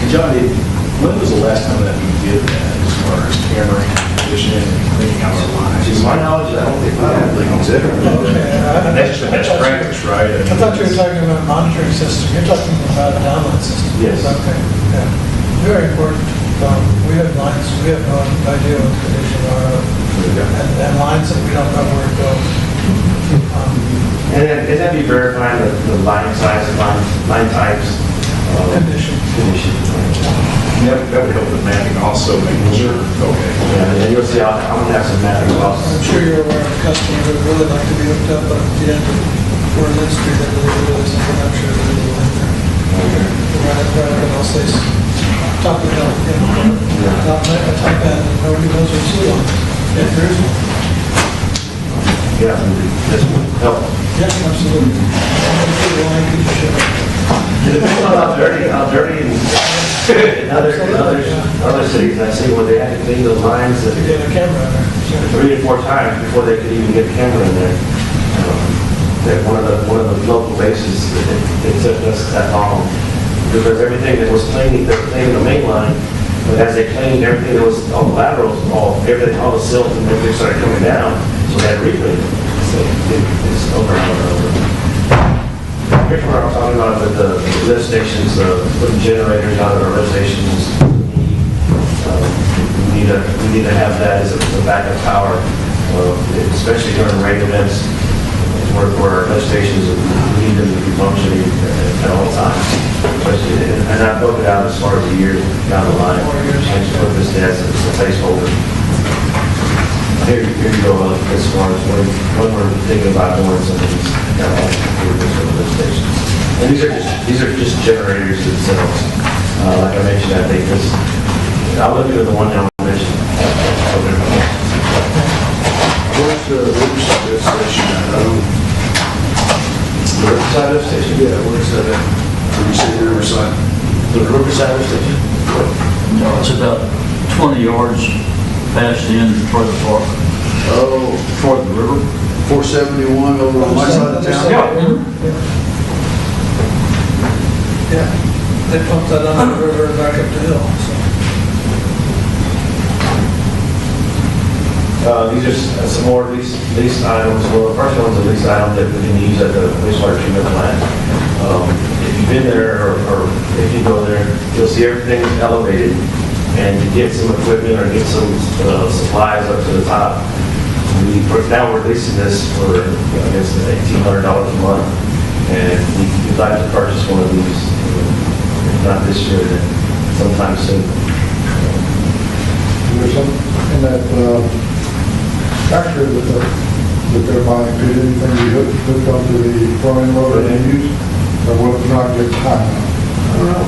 Johnny, when was the last time that we did that as far as camera conditioning and cleaning out our lines? To my knowledge, I don't think we have. it's ever been done. That's practice, right? I thought you were talking about monitoring system. You're talking about a download system. Yes. Okay, yeah. Very important. We have lines, we have no idea what the condition are, and lines that we don't know where to go. And then be verifying the line size, line types. Condition. That would help with mapping also, making sure, okay. Yeah, and you'll see, I'm going to have some mapping costs. I'm sure you're aware of customers who would really like to be hooked up at the end of Portland Street, that really is, and I'm sure they will like that. Right, and I'll say, top of the hill, top end, and nobody knows what's going on. If there is one. Yeah, this will help. Yes, absolutely. It depends on how dirty in other cities, I see where they had to clean those lines To get a camera in there. 3 or 4 times before they could even get a camera in there. That one of the local bases, it took us that long, because everything that was cleaning, they were cleaning the main line, but as they cleaned everything that was, all the laterals, all the silt and everything started coming down, so they had to re-clean it. So it's over and over and over. Here's where I'm talking about with the lift stations, putting generators out of our lift stations. We need to have that as a backup power, especially during rain events, where our lift stations, we need them to be functioning at all times. And I broke it out as far as the years down the line. I just put this as a placeholder. Here you go, as far as when we're thinking about doing some of these improvements for the lift stations. And these are just generators themselves. Like I mentioned, I think this, I'll look at the one down I mentioned. Where's the Riverside lift station at? The Riverside lift station? Yeah, where's that at? When you say Riverside? The Riverside lift station? No, it's about 20 yards past the end toward the park, Oh, toward the river. 471 over on my side of town? Yeah, they pumped that under the river and back up the hill, so. These are some more lease items. Well, the first one's a lease item that we can use at the wastewater treatment plant. If you've been there or if you go there, you'll see everything is elevated. And to get some equipment or get some supplies up to the top, now we're leasing this for, I guess, $1,800 a month. And we'd like to purchase one of these, if not this year, then sometime soon. There's some, in that, tractor that they're buying, did anything be hooked up to the front end loader they use? Or will it not get high enough? I don't know.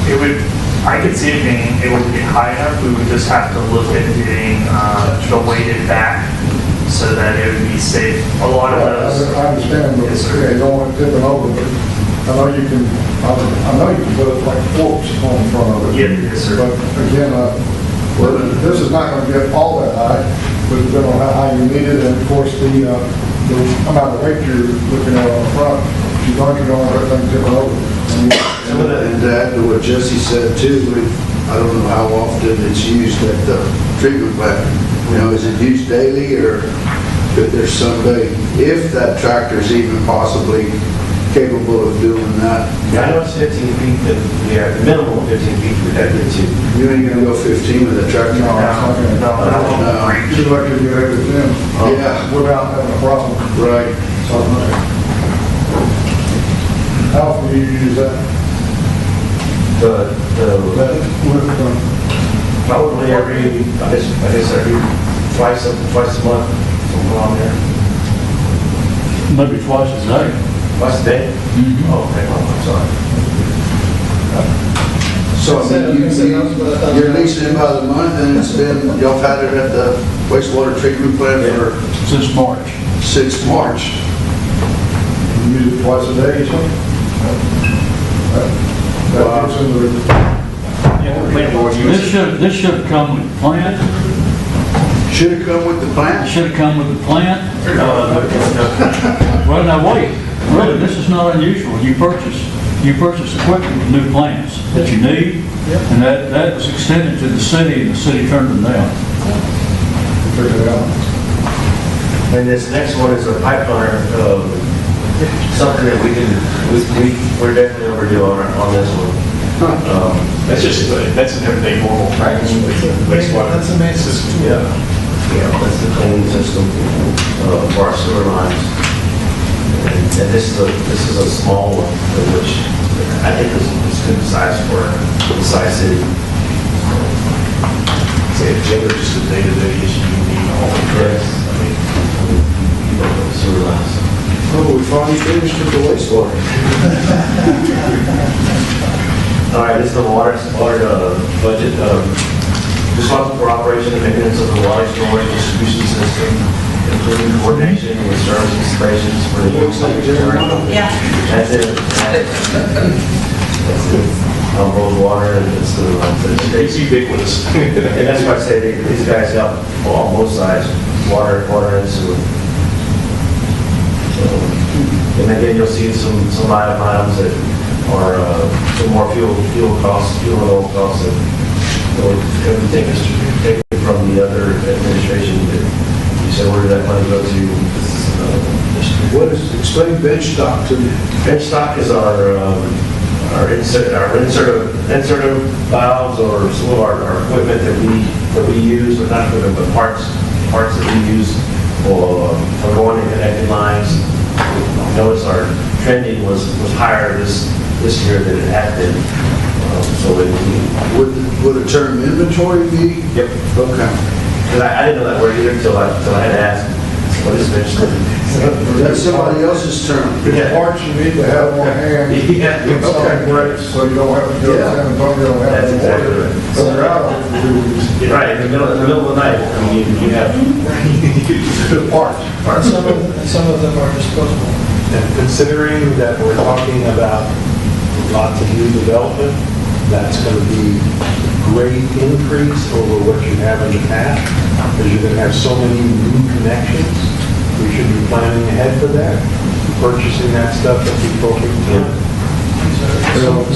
It would, I could see it being able to get high enough. We would just have to look at getting the weighted back so that it would be safe. A lot of those. I understand, but Yes, sir. you don't want it tipping over, but I know you can, I know you can put like forks on the front of it. Yeah, yes, sir. But again, well, this is not gonna get all that high, but depending on how high you need it, and of course, the amount of weight you're looking at on the front, if you don't want everything tipping over. And to add to what Jesse said too, I don't know how often it's used at the treatment plant. You know, is it used daily, or could there someday, if that tractor's even possibly capable of doing that? Yeah, I know it's 15 feet, that we have, the minimum of 15 feet we gotta get to. You ain't gonna go 15 with a tractor? No, it's not gonna, you're lucky to get over to them. Yeah. Without having a problem. Right. So, how often do you use that? That with, Probably I guess every twice a month, somewhere on there. Maybe twice a day. Twice a day? Oh, okay, well, I'm sorry. So, I mean, you're leasing it by the month, and it's been, y'all had it at the wastewater treatment plant for Since March. since March. you use it twice a day or something? That gets into the, This should have come with the plant. Should have come with the It plant? should have come with the plant. Well, now wait, really, this is not unusual. You purchase equipment with new plants that you need, and that was extended to the city, and the city turned them down. figure it out. And this next one is a pipeline, something that we're definitely overdue on this one. That's an everyday normal practice with wastewater. That's a maintenance system. tool. Yeah, that's the cleaning system for our sewer lines. And this is a small one, which I think is good size for the size city. Say it's generally just a day-to-day issue you need all the Yes, I mean, you look at the sewer lines. Oh, we finally finished with the wastewater. All right, this is the water budget. Responsible for operation and maintenance of the water storage distribution system, including coordination with service installations for the use of the Yeah. That's it. That's it. Road water and it's the It's ubiquitous. and that's why I say these guys got on both sides, water and sewer. And again, you'll see some items that are some more fuel costs, fuel and oil costs that will be taken from the other administration. You said, where did that money go to? What is, explain bench stock to me. Bench stock is our insert of valves, or some of our equipment that we use, or not equipment, but parts that we use for going and connecting lines. Notice our trending was higher this year than it had been. So Would the term inventory be? Yep. Okay. Because I didn't know that word either until I had to ask, what is bench stock? That's somebody else's term. The parts you need to have on hand. Yeah. When something breaks, so you don't have to go to San Antonio and have That's to exactly order. right. So they're out of it for 2 weeks. Right, in the middle of the night, I mean, you have The parts. Some of them are disposable. And considering that we're talking about lots of new development, that's going to be a great increase over what you have in the past, because you're going to have so many new connections. We should be planning ahead for that, purchasing that stuff at the appropriate time. You won't be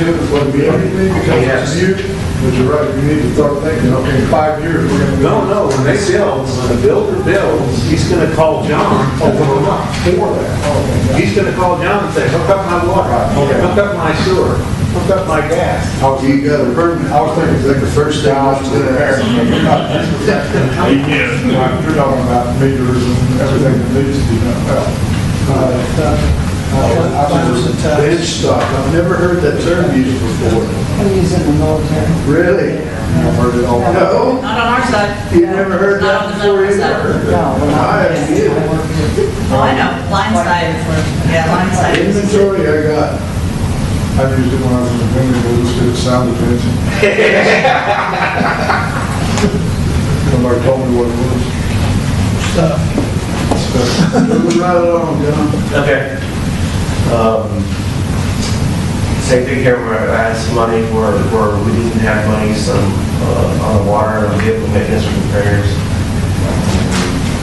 able to be anything because it's new, but you're right, you need to start thinking, okay, in 5 years, we're going to. No, when they build, when the builder builds, he's going to call John for that. He's going to call John and say, hook up my water, hook up my sewer, hook up my gas. You got a permit. I was thinking that The first thing I was gonna ask. You're talking about meters and everything that needs to be done. Bench stock, I've never heard that term used before. We use it in the military. Really? I've heard it all. No? Not on our side. You never heard Not that on the before middle either? side. No, we're not. I haven't either. Oh, I know, line side. Yeah, line side. Inventory, I got. I used it when I was in the vending business because it sounded fancy. Nobody told me what it was. Moving right along, John. Okay. Same thing here, where I had some money where we didn't have money, some on the water and vehicle maintenance repairs.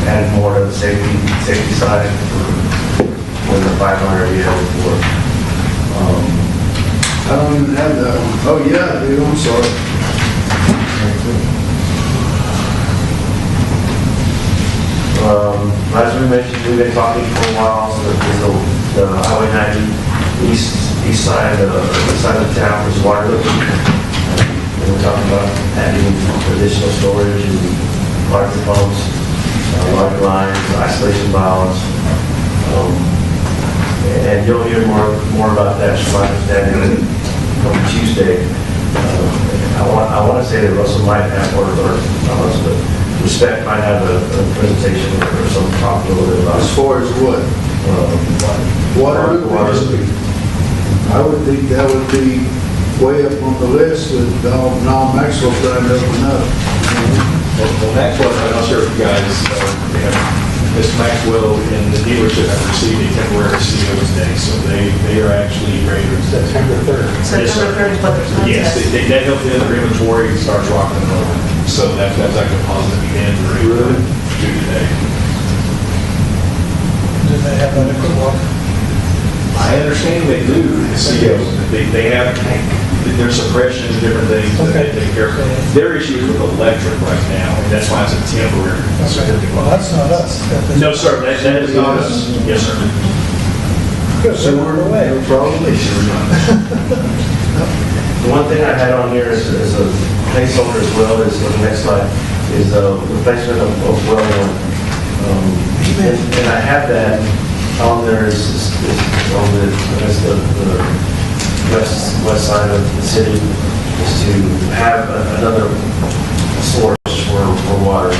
Added more to the safety side for the 500 year before. I don't even have that one. Oh, yeah, dude, I'm sorry. As we mentioned, we've been talking for a while, so the Highway 90 east side of the town is water. And we're talking about adding additional storage and larger pumps, larger lines, isolation valves. And you'll hear more about that from on Tuesday. I want to say that Russell might have, or Respect might have a presentation or some talk a little bit about. As far as what? Water. I would think that would be way up on the list with Don Maxwell trying to open up. Well, Maxwell, I'm not sure if you guys, Mr. Maxwell and the dealership have received a temporary CO today, so they are actually ready to September 3rd. September 3rd is what they're supposed to Yes, that helped the other inventory starts rocking and rolling. So that's actually a positive event for do today. Do they have adequate water? I understand they do, the COs. They have, their suppression and different things that they take care of. Their issue is with electric right now, and that's why it's a temporary certificate. Well, that's not us. No, sir, that is not us. Yes, sir. So we're no problem. The one thing I had on here is a placeholder as well, is on the next slide, is the replacement of well one. And I have that on there is on the west side of the city, is to have another source for water.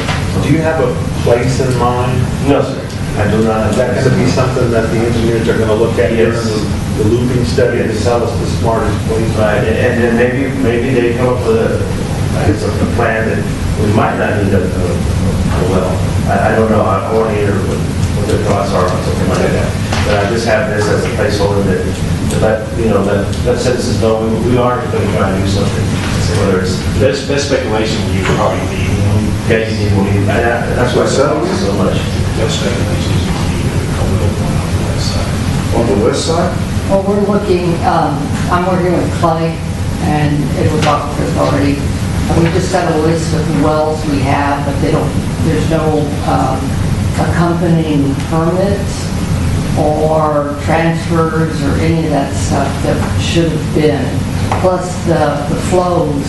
Do you have a place in mind? No, sir, I do not. Is that going to be something that the engineers are going to look at during the looping study to tell us the smartest place? Right, and then maybe they come up with a plan that we might not need a well. I don't know, I want to hear what their thoughts are on something like that. But I just have this as a placeholder that citizens know we are going to try and do something. Whether it's Best speculation you probably need. getting people, that's why I sell so much. Best speculation is you need a little one on the west side. On the west side? Well, we're looking, I'm working with Clay and Edward Doctor's already. And we just got a list of the wells we have, but there's no accompanying permits or transfers or any of that stuff that should have been. Plus, the flows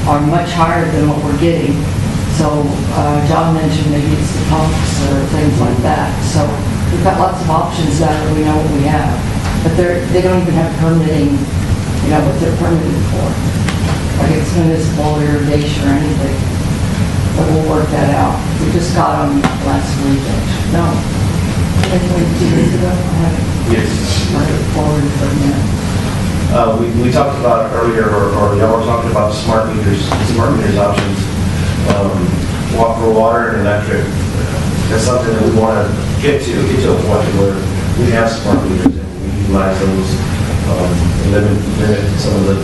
are much higher than what we're getting. So John mentioned maybe it's the pumps or things like that. So we've got lots of options now that we know what we have. But they don't even have permitting, what they're permitted for. Like it's municipal irrigation or anything. But we'll work that out. We just got them last week, actually. No. Maybe 2 days ago. I haven't Yes. forward for a minute. We talked about earlier, or y'all were talking about smart meters options. For water and electric, that's something that we want to get to a point where we have smart meters and we utilize those, limit some of the,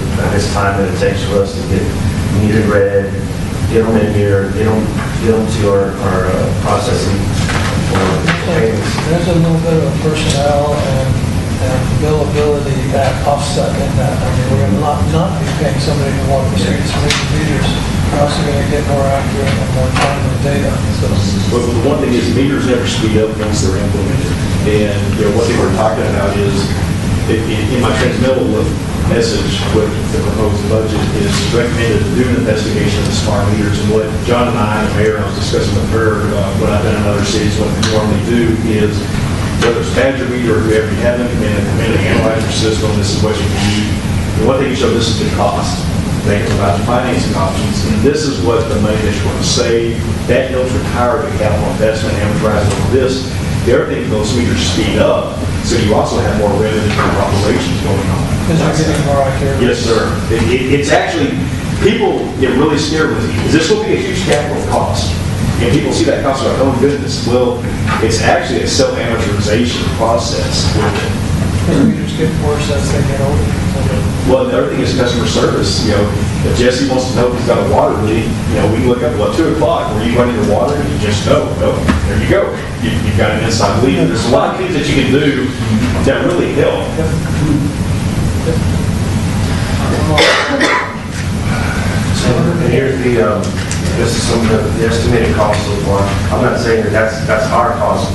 time that it takes for us to get metered read, get them in here, get them to our processing for payments. There's a little bit of personnel and billability offset in that. I mean, we're going to not be paying somebody to walk the streets and read the meters. We're also going to get more accurate and more timely data. So, But the one thing is meters never speed up once they're implemented. And what they were talking about is, in my transmittal message with the proposed budget, is recommended to do an investigation of the smart meters. And what John and I, and the mayor, I was discussing with her, what I've done in other cities, what we normally do is, whether it's Badger meter or whoever, you have them come in and analyze your system, this is what you need. And what they can show, this is the cost. They can provide financing options, and this is what the money that you're going to save. That helps retire the capital investment amortized over this. the other thing, those meters speed up, so you also have more revenue for operations going on. Because you're getting more accurate. Yes, sir. It's actually, people get really scared with it, because this will be a huge capital cost. And people see that cost like, oh goodness, well, it's actually a self-amortization process with it. The meters get worse as they get older. Well, the other thing is customer service. You know, if Jesse wants to know if he's got a water leak, you know, we can look up, well, 2 o'clock, where you running your water, and you just know, well, there you go. You've got an inside leak. There's a lot of things that you can do that really help. So, and here's this is some of the estimated cost so far. I'm not saying that that's our cost,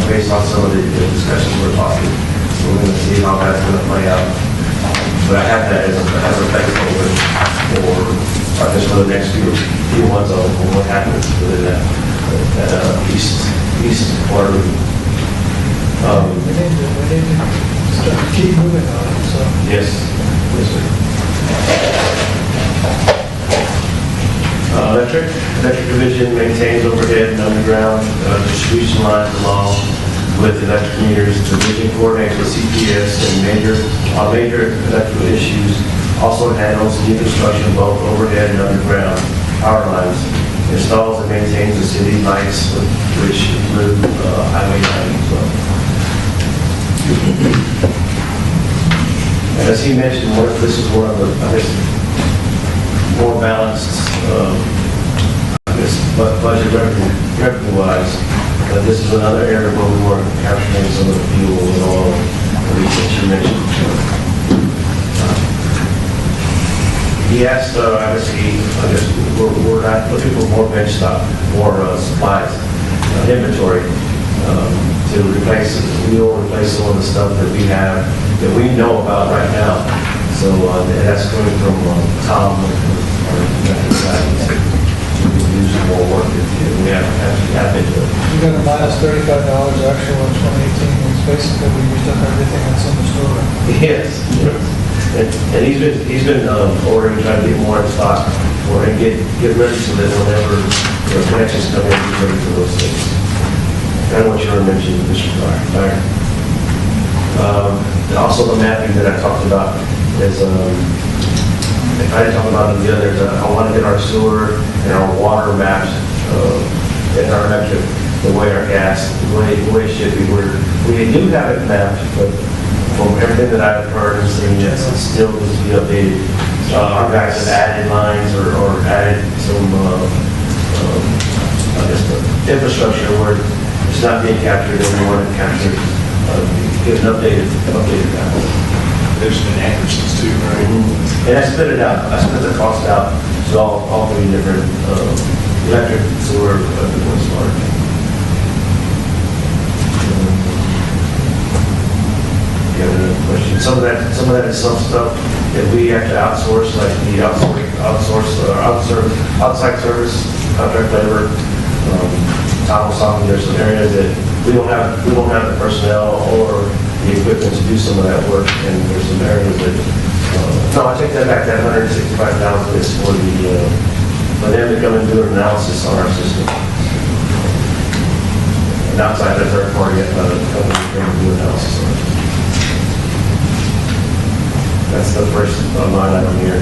based on some of the discussions we're talking. We're going to see how that's going to play out. But I have that as a placeholder for, just for the next few months on what happens within that east part of We need to keep moving on it, so. Yes, yes, sir. Electric division maintains overhead and underground distribution lines along with electric meters. The division coordinates with CPS and major electrical issues. Also handles new construction, both overhead and underground power lines. Installs and maintains the city lights, which include Highway 90 as well. And as he mentioned, this is one of the, I guess, more balanced, budget revenue-wise. This is another area where we weren't capturing some of the fuel and oil that you mentioned. He asked, we're not looking for more bench stock, more supplies, inventory, to replace, we will replace some of the stuff that we have, that we know about right now. So that's coming from Tom, use more work if we have into it. You got a minus $35 actual in 2018, it's basically we used up everything that's in the store. Yes. And he's been ordering, trying to get more in stock, or get ready so that whenever connections come in, he's ready for those things. Kind of what you were mentioning, Mr. Fire. Also the mapping that I talked about is, I didn't talk about it the other, I want to get our sewer and our water mapped, and our electric, the way our gas, the way it should be. We do have it mapped, but from everything that I've heard and seen, yes, it still needs to be updated. Our guys have added lines or added some, I guess, the infrastructure where it's not being captured, and we want to capture, get an updated map. There's been accuracies too, right? And I split it out. I split the cost out to all 3 different electric, sewer, and wastewater. You have another question? Some of that is some stuff that we have to outsource, like the outside service, contract labor. Tom was talking, there's some areas that we don't have the personnel or the equipment to do some of that work, and there's some areas that, no, I take that back, that 165,000 is for them to come and do an analysis on our system. And outside the third party, company can do analysis on it. That's the first line item here.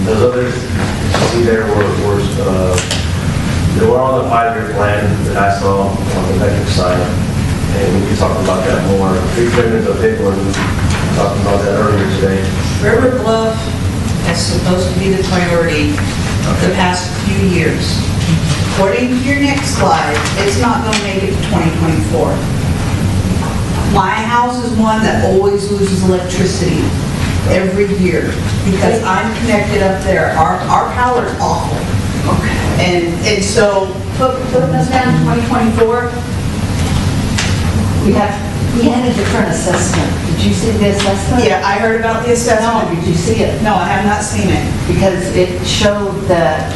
Those others, you see there they were on the 5-year plan that I saw on the electric side, and we can talk about that more. Tree trimming is a big one. We talked about that earlier today. River Bluff is supposed to be the priority the past few years. According to your next slide, it's not going to make it to 2024. My house is one that always loses electricity every year because I'm connected up there. Our power is awful. Okay. And so putting us down to 2024, We had a different assessment. Did you see the assessment? yeah, I heard about the No, assessment. did you see it? No, I have not seen it. Because it showed that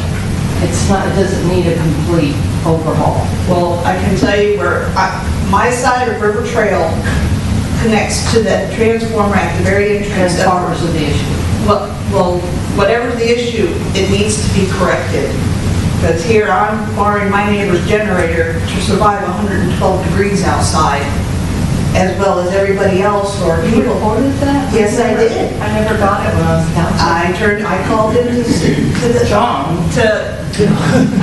it doesn't need a complete overhaul. Well, I can tell you where, my side of River Trail connects to that transformer at the very entrance. Transformers are the issue. Well, whatever the issue, it needs to be corrected. Because here I'm borrowing my neighbor's generator to survive 112 degrees outside, as well as everybody else or You people. reported that? Yes, I did. I never got it when I was council. I called into the, John.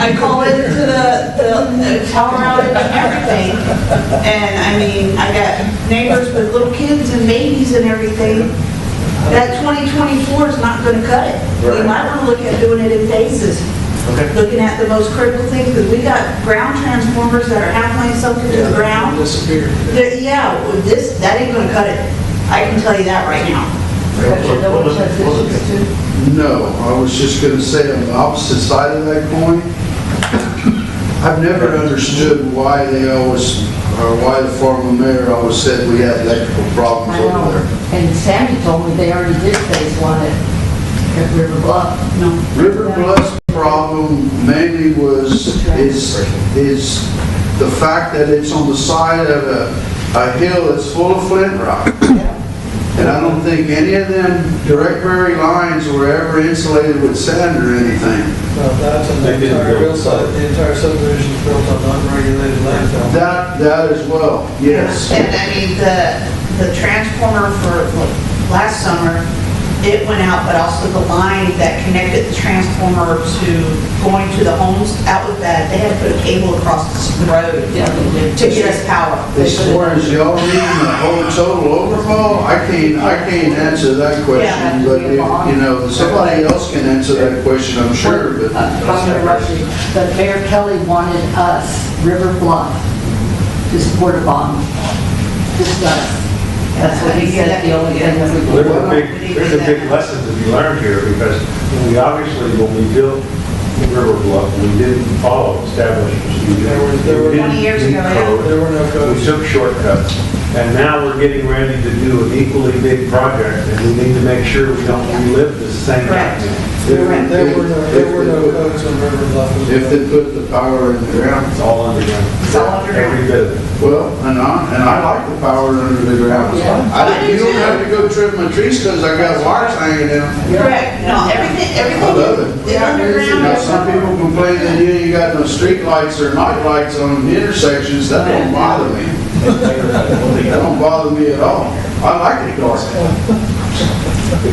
I called into the tower outage and everything. And I mean, I got neighbors with little kids and babies and everything. That 2024 is not going to cut it. We might want to look at doing it in phases. Looking at the most critical things, because we got ground transformers that are halfway sunk into the ground. Disappeared. Yeah, that ain't going to cut it. I can tell you that right now. No, I was just gonna say on the opposite side of that coin, I've never understood why they always, or why the former mayor always said we had electrical problems I know. over there. And Sandy told me they already did phase one at River Bluff. No. River Bluff's problem mainly is the fact that it's on the side of a hill that's full of flint rock. And I don't think any of them direct vary lines were ever insulated with sand or anything. That's an entire hillside, the entire subdivision is built on unregulated landfill. That as well, yes. And I mean, the transformer for last summer, it went out, but also the line that connected the transformer to going to the homes, that was bad. They had to put a cable across the road to get us power. As far as y'all needing a whole total overhaul, I can't answer that question, but if, you know, somebody else can answer that question, I'm sure, but. I'm gonna rush you. But Mayor Kelly wanted us, River Bluff, to support a bond. Just us. That's what he said, the only thing that we could. There's a big lesson to be learned here, because we obviously, when we built River Bluff, we didn't follow established procedures. There were- We didn't 20 years meet ago, yeah. code. There were no codes. We took shortcuts, and now we're getting ready to do an equally big project, and we need to make sure we don't relive the same Correct. thing. There were no codes when River Bluff was If built. they put the power in the ground. It's all underground. It's all underground. Every bit of it. Well, and I like the power under the ground. You don't have to go trim my trees because I got wires hanging down. Correct. No, everything I love it. is underground. Now, some people complain that you ain't got no street lights or night lights on the intersections. That don't bother me. That don't bother me at all. I like it dark.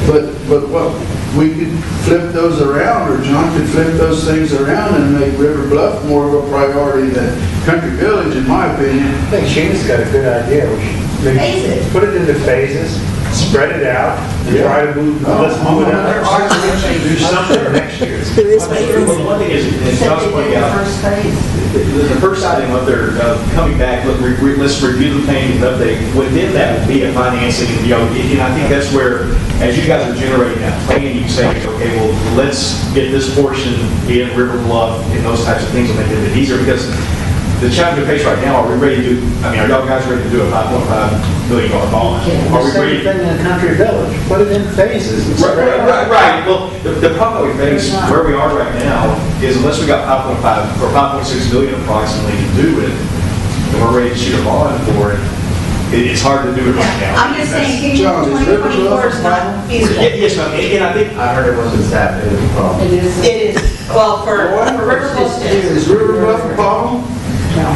But what, we could flip those around, or John could flip those things around and make River Bluff more of a priority than Country Village, in my opinion. I think Sheena's got a good idea. We should maybe Phase it. put it into phases, spread it out, and try to move, let's move it out. Do something next year. There is phases. One thing is, as John's pointing out, First phase. the first item of their coming back, let's review the payment and update. Within that would be a financing, you know, and I think that's where, as you guys are generating that plan, you can say, okay, well, let's get this portion in River Bluff and those types of things will make it a bit easier, because the challenge we face right now, are we ready to do, I mean, are y'all guys ready to do a $5.5 billion bond? Are we Same ready? thing in Country Village, put it in phases. and spread it out. Right. Well, the problem that we face where we are right now is unless we got 5.5 or 5.6 billion approximately to do it, and we're ready to shoot a bond for it, it's hard to do it right now. I'm just saying, John, is River 2024 Bluff is a not problem? feasible. Yes, ma'am, and I think, I heard it wasn't staff, it was a problem. It is. It is, well, for River Bluff, it is. Is River Bluff a problem? No.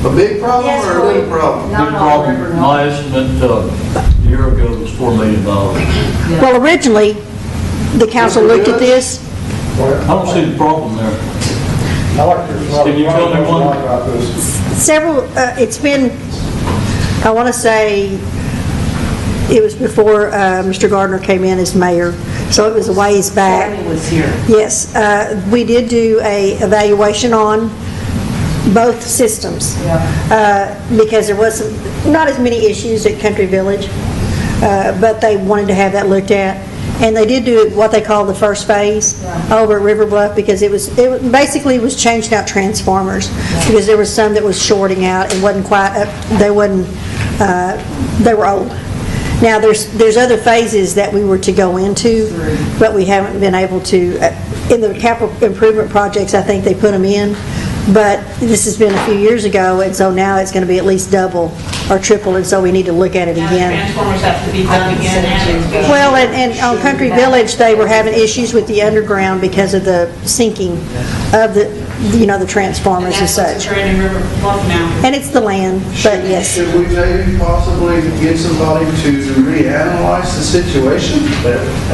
A big problem Yes, or a little problem? Not Big all River, problem, no. my estimate, a year ago was $4 million. I Well, originally, the council looked at this, don't see the problem there. I like this. Can you tell me one? About this. several, it's been, I want to say, it was before Mr. Gardner came in as mayor, so it was a ways back. Sammy was here. Yes, we did do a evaluation on both systems. Because there was not as many issues at Country Village, but they wanted to have that looked at. And they did do what they call the first phase over at River Bluff, because it basically was changed out transformers, because there was some that was shorting out and wasn't quite, they were old. Now, there's other phases that we were to go into, but we haven't been able to, in the capital improvement projects, I think they put them in, but this has been a few years ago, and so now it's going to be at least double or tripled, and so we need to look at it Now the again. transformers have to be done again and it's going. Well, and on Country Village, they were having issues with the underground because of the sinking of the transformers and that's what's such. occurring in River Bluff now. And it's the land, but yes. Should we maybe possibly get somebody to reanalyze the situation?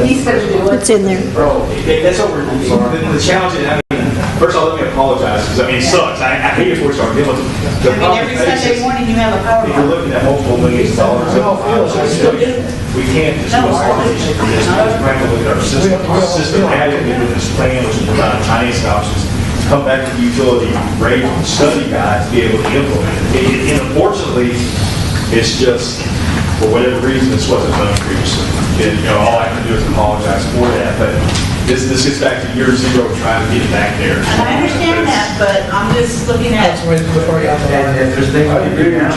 He's going to do it. It's in there. Bro, that's over, the challenge, is, I mean, first of all, let me apologize, because I mean, it sucks, I hate it when we start dealing with it. The I mean, problem every is, Sunday morning you have a power if you're line. looking at multiple millions of dollars, we can't just go on this, we have to look at our system. Our system had to be with this plan, which is provide financing options, come back to the utility rate study guide to be able to implement it. And unfortunately, it's just, for whatever reason, this wasn't done previously. And, all I can do is apologize for that, but this gets back to year zero, trying to get it back there. And I understand that, but I'm just looking at, That's way before you have And if there's things we can do now,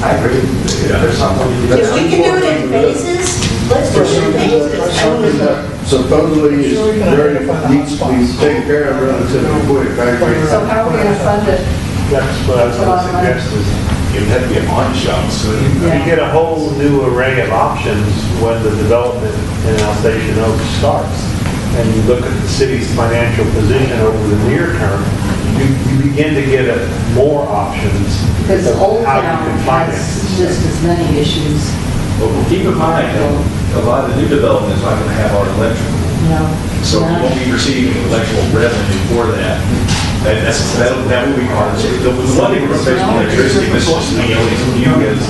I agree. If there's something we can do. if we can do it in phases, let's do it in phases. Something that supposedly is very, needs to be taken care of relatively quick. I agree. So how are we going to fund it? That's what I was going to suggest is, It would have to be a bond shop, so. you get a whole new array of options when the development in Alsatian Oaks starts. And you look at the city's financial position over the near term, you begin to get more options Because of Old how you Town can has finance. just as many issues, But keep in mind, a lot of the new development is not going to have our electrical. So we won't be receiving electrical revenue for that. That will be part of it. The money we're going to pay for electricity, this is just me, only from you guys.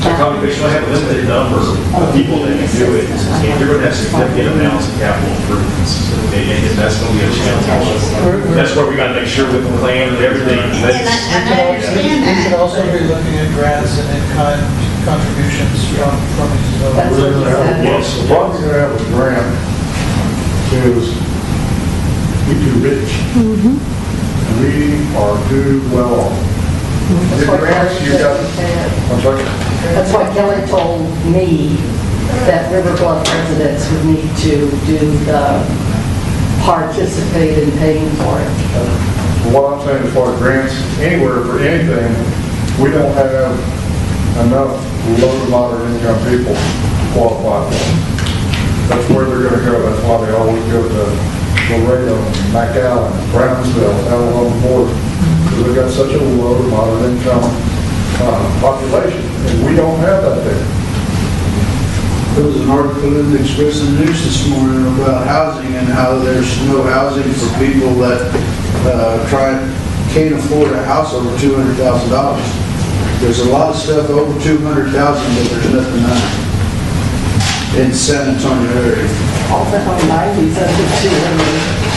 So probably you're going to have a limited number of people that can do it. And you're going to have significant amounts of capital improvements. And that's going to be a challenge. That's where we got to make sure with the plan and everything. And I understand We should that. also be looking at grants and in-kind contributions from these That's what you said. Yes, the problem you're gonna have with grant is you're too rich. We are too well off. The grants you got, I'm sorry? That's why Kelly told me that River Bluff residents would need to do the participate in paying for it. What I'm saying as far as grants, anywhere for anything, we don't have enough low to moderate income people to qualify for it. That's where they're gonna go, that's why they always go to Laredo, McAllen, Brownsville, Alabama Board. We've got such a low to moderate income population, and we don't have that there. There was an article in the Express and News this morning about housing and how there's no housing for people that can't afford a house over $200,000. There's a lot of stuff over $200,000, but there's nothing in San Antonio area. All the whole 90s under 200.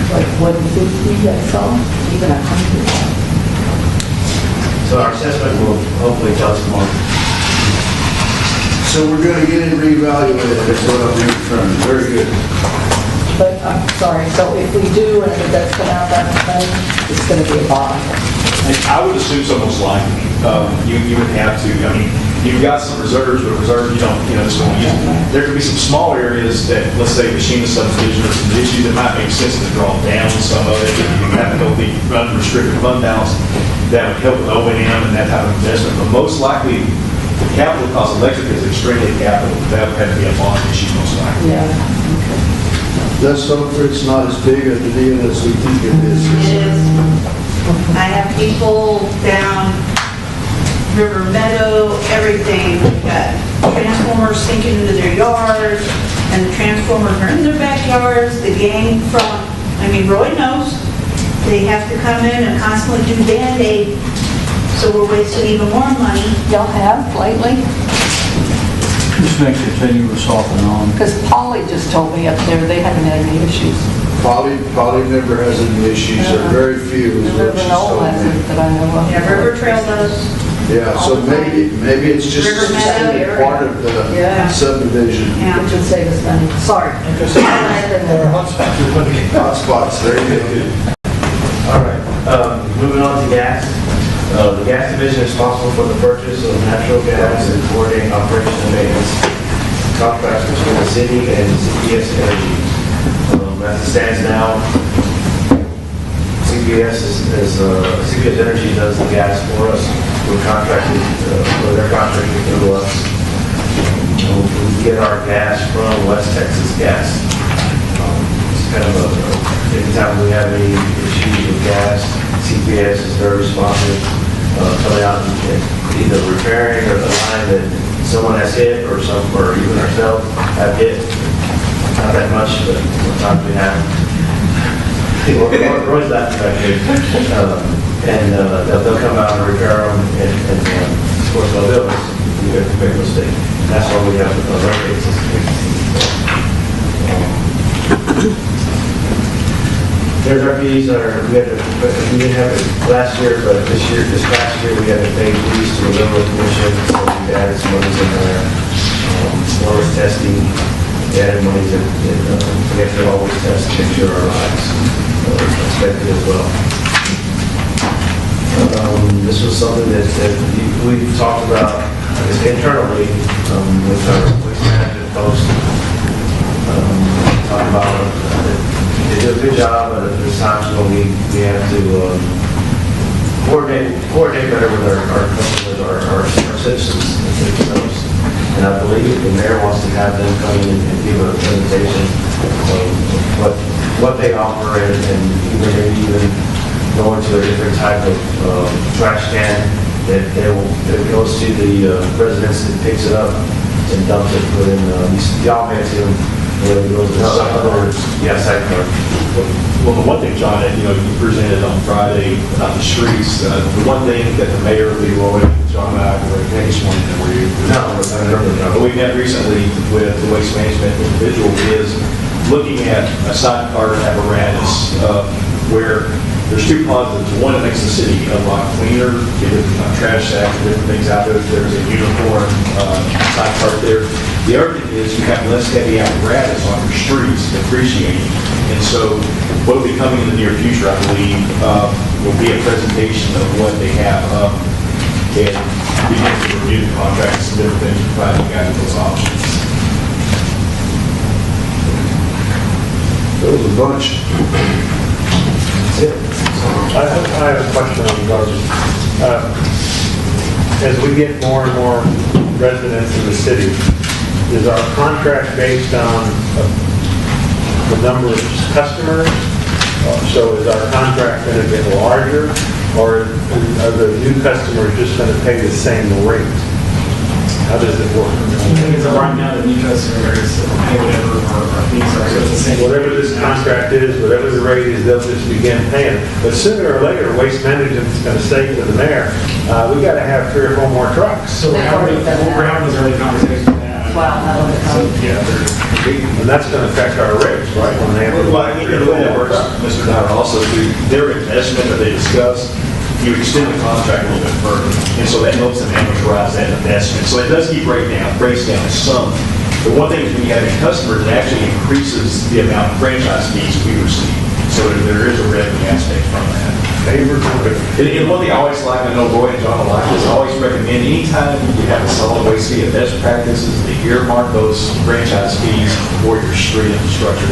Like 150, I saw, even 100. So our assessment will hopefully tell us more. So we're gonna get it reevaluated, that's what I'm hearing from you. Very good. But I'm sorry, so if we do and it does come out that way, it's going to be a bond. I would assume so most likely. You would have to, I mean, you've got some reserves, but reserves you don't, just don't use them. There could be some small areas that, let's say, machine subdivision or some issues that might make sense to draw down some of it. You have to go the unrestricted fund balance. That would help with O&M and that type of investment. But most likely, the capital cost electric is extremely capital. That would have to be a bond issue most likely. Yeah. Let's hope it's not as big a deal as we think it is. It is. I have people down River Meadow, everything, got transformers sinking into their yards, and the transformers are in their backyards, the gang from, Roy knows, they have to come in and constantly do Band-Aid, so we're wasting even more money. Y'all have lately? It's going to continue to soften on. Because Polly just told me up there, they haven't had any issues. Polly never has any issues, or very few, is what River she's Knoll told hasn't me. that I know of. Yeah, River Trail does. Yeah, so maybe it's just River Meadow a area. part of the Yeah. subdivision. Yeah. Which would save us money. Sorry. There are hotspots you're putting in. Hotspots, there you go. All right, moving on to gas. The gas division is responsible for the purchase of natural gas and coordinating operation and maintenance contracts between the city and CPS Energy. As it stands now, CPS Energy does the gas for us. we're contracted, or they're contracted through us. We get our gas from West Texas Gas. It's kind of anytime we have any issues with gas, CPS is very responsive, coming out and either repairing or the line that someone has hit or even ourselves have hit. Not that much, but sometimes we have. Roy's not effective. And they'll come out and repair them, and of course, they'll bill us if we make a mistake. That's why we have our cases. There's our fees, we didn't have it last year, but this past year, we had to pay fees to the railroad commission, so we added some monies in there. As far as testing, we added monies in, we have to always test to make sure our lives are inspected as well. This was something that we've talked about, I guess, internally, with our waste management folks. Talk about, they do a good job, but there's times when we have to coordinate better with our customers, our citizens themselves. And I believe the mayor wants to have them come in and give a presentation of what they offer and maybe even go into a different type of trash can that goes to the residents and picks it up and dumps it, put in, y'all may have seen them, where it goes to other, side car. Well, the one thing, John, that, you presented on Friday about the streets, the one thing that the mayor, Leroy, John and I were, I just wanted to know where you. No, I never know. But we met recently with the waste management individual is looking at a sidecar apparatus where there's two positives. One, it makes the city a lot cleaner, get trash sacks and different things out there. There's a uniform sidecar there. The other thing is you have less heavy apparatus on your streets depreciating. And so what will be coming in the near future, I believe, will be a presentation of what they have up and begin to review the contracts and different things, providing you guys those options. There was a bunch. I have a question on garbage. As we get more and more residents in the city, is our contract based on the number of customers? So is our contract going to get larger, or are the new customers just going to pay the same rate? How does it work? Because right now, the new customers pay whatever our fees are, so it's the same. Whatever this contract is, whatever the rate is, they'll just begin paying. But sooner or later, Waste Management's going to say to the mayor, we got to have 3 or 4 more trucks. So we're having those early conversations with that. Wow, that would So, come. yeah, And that's going to affect our rates, right? When they have to Well, I think the way that works, Mr. Dyer, also through their investment that they discussed, you extend the contract a little bit further. And so that helps them amortize that investment. So it does keep breaks down some. The one thing is when you have a customer, it actually increases the amount of franchise fees we receive. So there is a revenue aspect from that. And one thing I always like, I know Roy and John like, is I always recommend anytime you have a solid waste fee, a best practice is to earmark those franchise fees for your street infrastructure.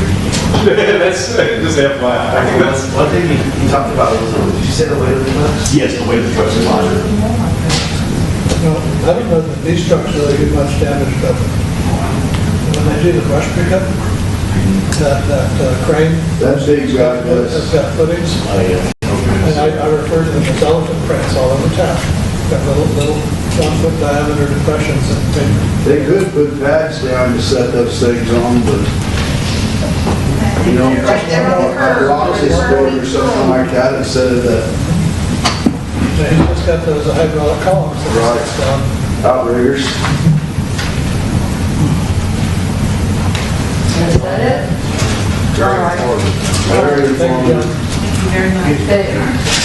That's just FYI. I think that's one thing you talked about was, did you say the weight of the trucks? Yes, the way the trucks are larger. No, I don't know that these trucks really get much damage, but when they do the brush pickup, that crane. That big guy does. That's got footings. And I refer to them as elephant prints all over town. Got little 1-foot diameter depressions and They could put pads down to set those things on, but, you know, Right there on the curb. rocks explode or something like that instead of the he's just got those hydraulic columns. that Right. sits down. outriggers. Is that it? All right. Very Thank you, informative. John. Very much.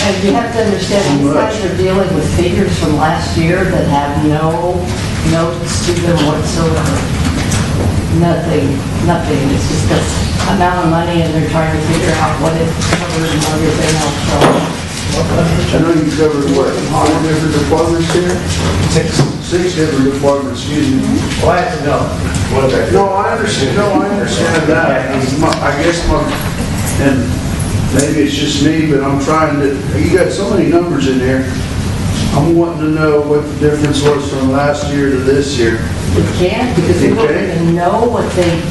And you have to understand, these guys are dealing with figures from last year that have no notes to them whatsoever. Nothing. It's just the amount of money and they're trying to figure out what it covers and everything else. So, I know you covered what, 4 different departments here? 6 different departments, excuse me. Well, I have to know. What is that? No, I understand that. I guess and maybe it's just me, but I'm trying to, you got so many numbers in there. I'm wanting to know what the difference was from last year to this year. We can't, because we don't Okay. even know what they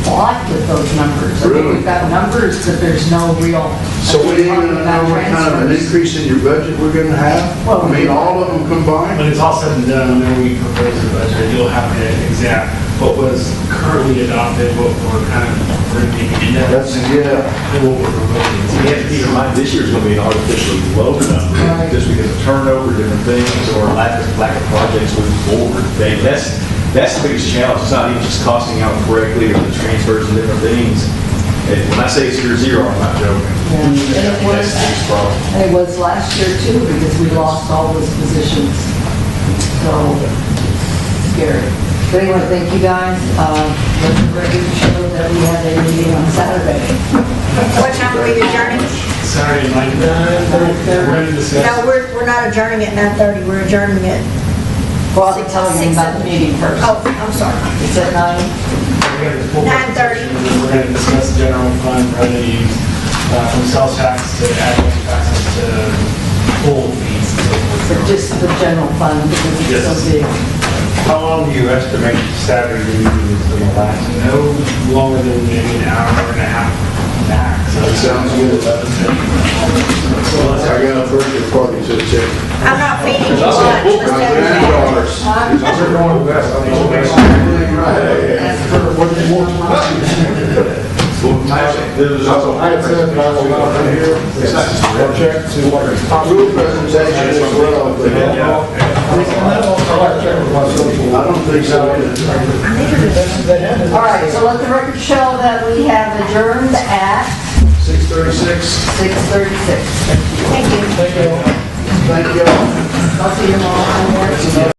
bought with those numbers. I mean, Really? we've got numbers, but there's no real. So we ain't gonna know what kind of an transfers. increase in your budget we're gonna have? Well, I mean, all of them combined? When it's all said and done, then we propose the budget, you'll have the exact, what was currently adopted, what we're kind of bringing in. That's, yeah. And what we're proposing. You have to keep in mind, this year's gonna be an artificially low number, Right. just because of turnover, different things, or lack of projects moving forward. That's the biggest challenge, it's not even just costing out correctly, or the transfers and different things. And when I say it's year zero, I'm not joking. Yeah. And it was, That's the biggest problem. and it was last year too, because we lost all those positions. So, scary. But anyway, thank you guys. Let the record show that we had a meeting on Saturday. What time are we adjourning? Saturday night, we're going to discuss. No, we're not adjourning at 9:30, we're adjourning at, Well, I'll be telling you about the meeting first. oh, I'm sorry. It's at 9. We're going to full 9:30. We're going to discuss general fund revenues, from sales tax to admin taxes to pool fees. and so forth. For just the general fund, because it's Yes. so big. How long do you estimate Saturday meeting is going to last? No longer than maybe an hour and a half max. That sounds good. I got a birthday party to attend. I'm not feeding you lunch, let's go to My bed. granddaughters. We're going west. I mean, what do you want? I had said that I will not be here. I'll check, see what. Rule presentation as well, but I'll have to check with my social. I don't think so. All right, so let the record show that we have adjourned at 6:36. 6:36. Thank you. Thank you all. I'll see you tomorrow.